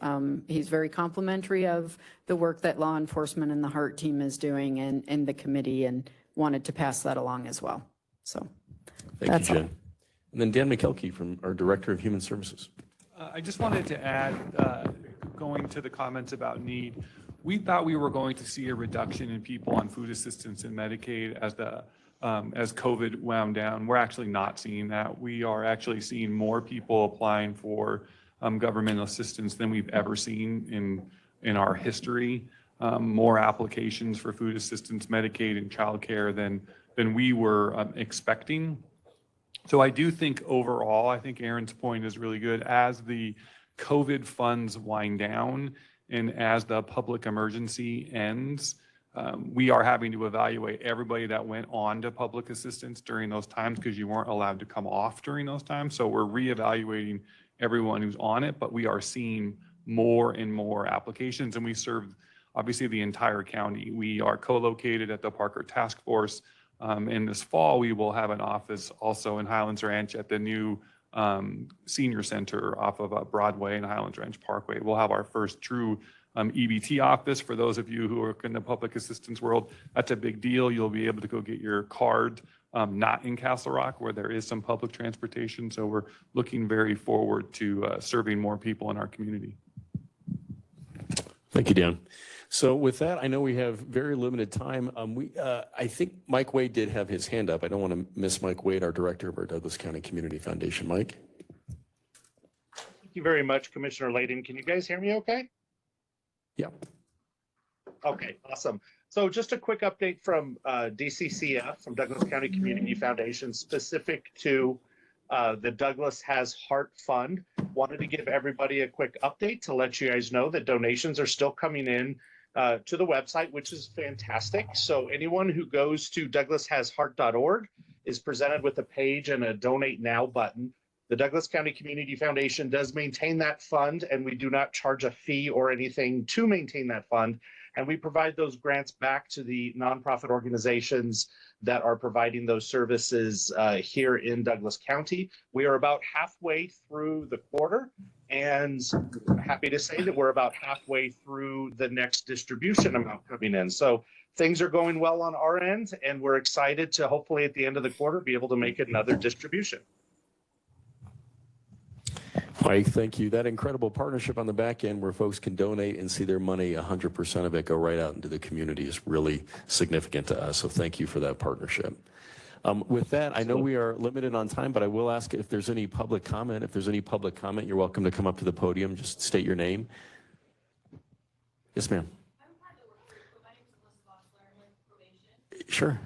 he's very complimentary of the work that law enforcement and the HEART team is doing in the committee, and wanted to pass that along as well. So
Thank you, Jen. And then Dan McKelkey from our Director of Human Services.
I just wanted to add, going to the comments about need, we thought we were going to see a reduction in people on food assistance and Medicaid as COVID wound down. We're actually not seeing that. We are actually seeing more people applying for governmental assistance than we've ever seen in our history. More applications for food assistance, Medicaid, and childcare than we were expecting. So I do think overall, I think Aaron's point is really good. As the COVID funds wind down and as the public emergency ends, we are having to evaluate everybody that went on to public assistance during those times, because you weren't allowed to come off during those times. So we're reevaluating everyone who's on it, but we are seeing more and more applications, and we serve obviously the entire county. We are co-located at the Parker Task Force. In this fall, we will have an office also in Highlands Ranch at the new senior center off of Broadway and Highlands Ranch Parkway. We'll have our first true EBT office. For those of you who are in the public assistance world, that's a big deal. You'll be able to go get your card, not in Castle Rock, where there is some public transportation. So we're looking very forward to serving more people in our community.
Thank you, Dan. So with that, I know we have very limited time. I think Mike Wade did have his hand up. I don't want to miss Mike Wade, our director of our Douglas County Community Foundation. Mike?
Thank you very much, Commissioner Layden. Can you guys hear me okay?
Yeah.
Okay, awesome. So just a quick update from DCCF, from Douglas County Community Foundation, specific to the Douglas Has Heart Fund. Wanted to give everybody a quick update to let you guys know that donations are still coming in to the website, which is fantastic. So anyone who goes to douglashasheart.org is presented with a page and a Donate Now button. The Douglas County Community Foundation does maintain that fund, and we do not charge a fee or anything to maintain that fund. And we provide those grants back to the nonprofit organizations that are providing those services here in Douglas County. We are about halfway through the quarter, and happy to say that we're about halfway through the next distribution amount coming in. So things are going well on our end, and we're excited to hopefully at the end of the quarter be able to make another distribution.
Mike, thank you. That incredible partnership on the back end where folks can donate and see their money, 100% of it go right out into the community, is really significant to us. So thank you for that partnership. With that, I know we are limited on time, but I will ask if there's any public comment. If there's any public comment, you're welcome to come up to the podium. Just state your name. Yes, ma'am. Sure.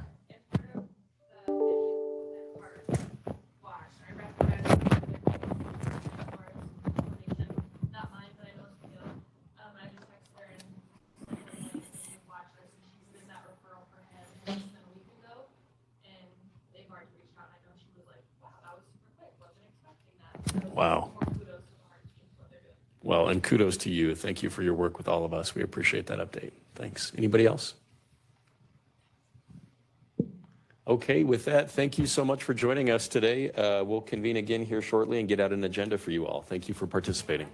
Wow. Well, and kudos to you. Thank you for your work with all of us. We appreciate that update. Thanks. Anybody else? Okay, with that, thank you so much for joining us today. We'll convene again here shortly and get out an agenda for you all. Thank you for participating.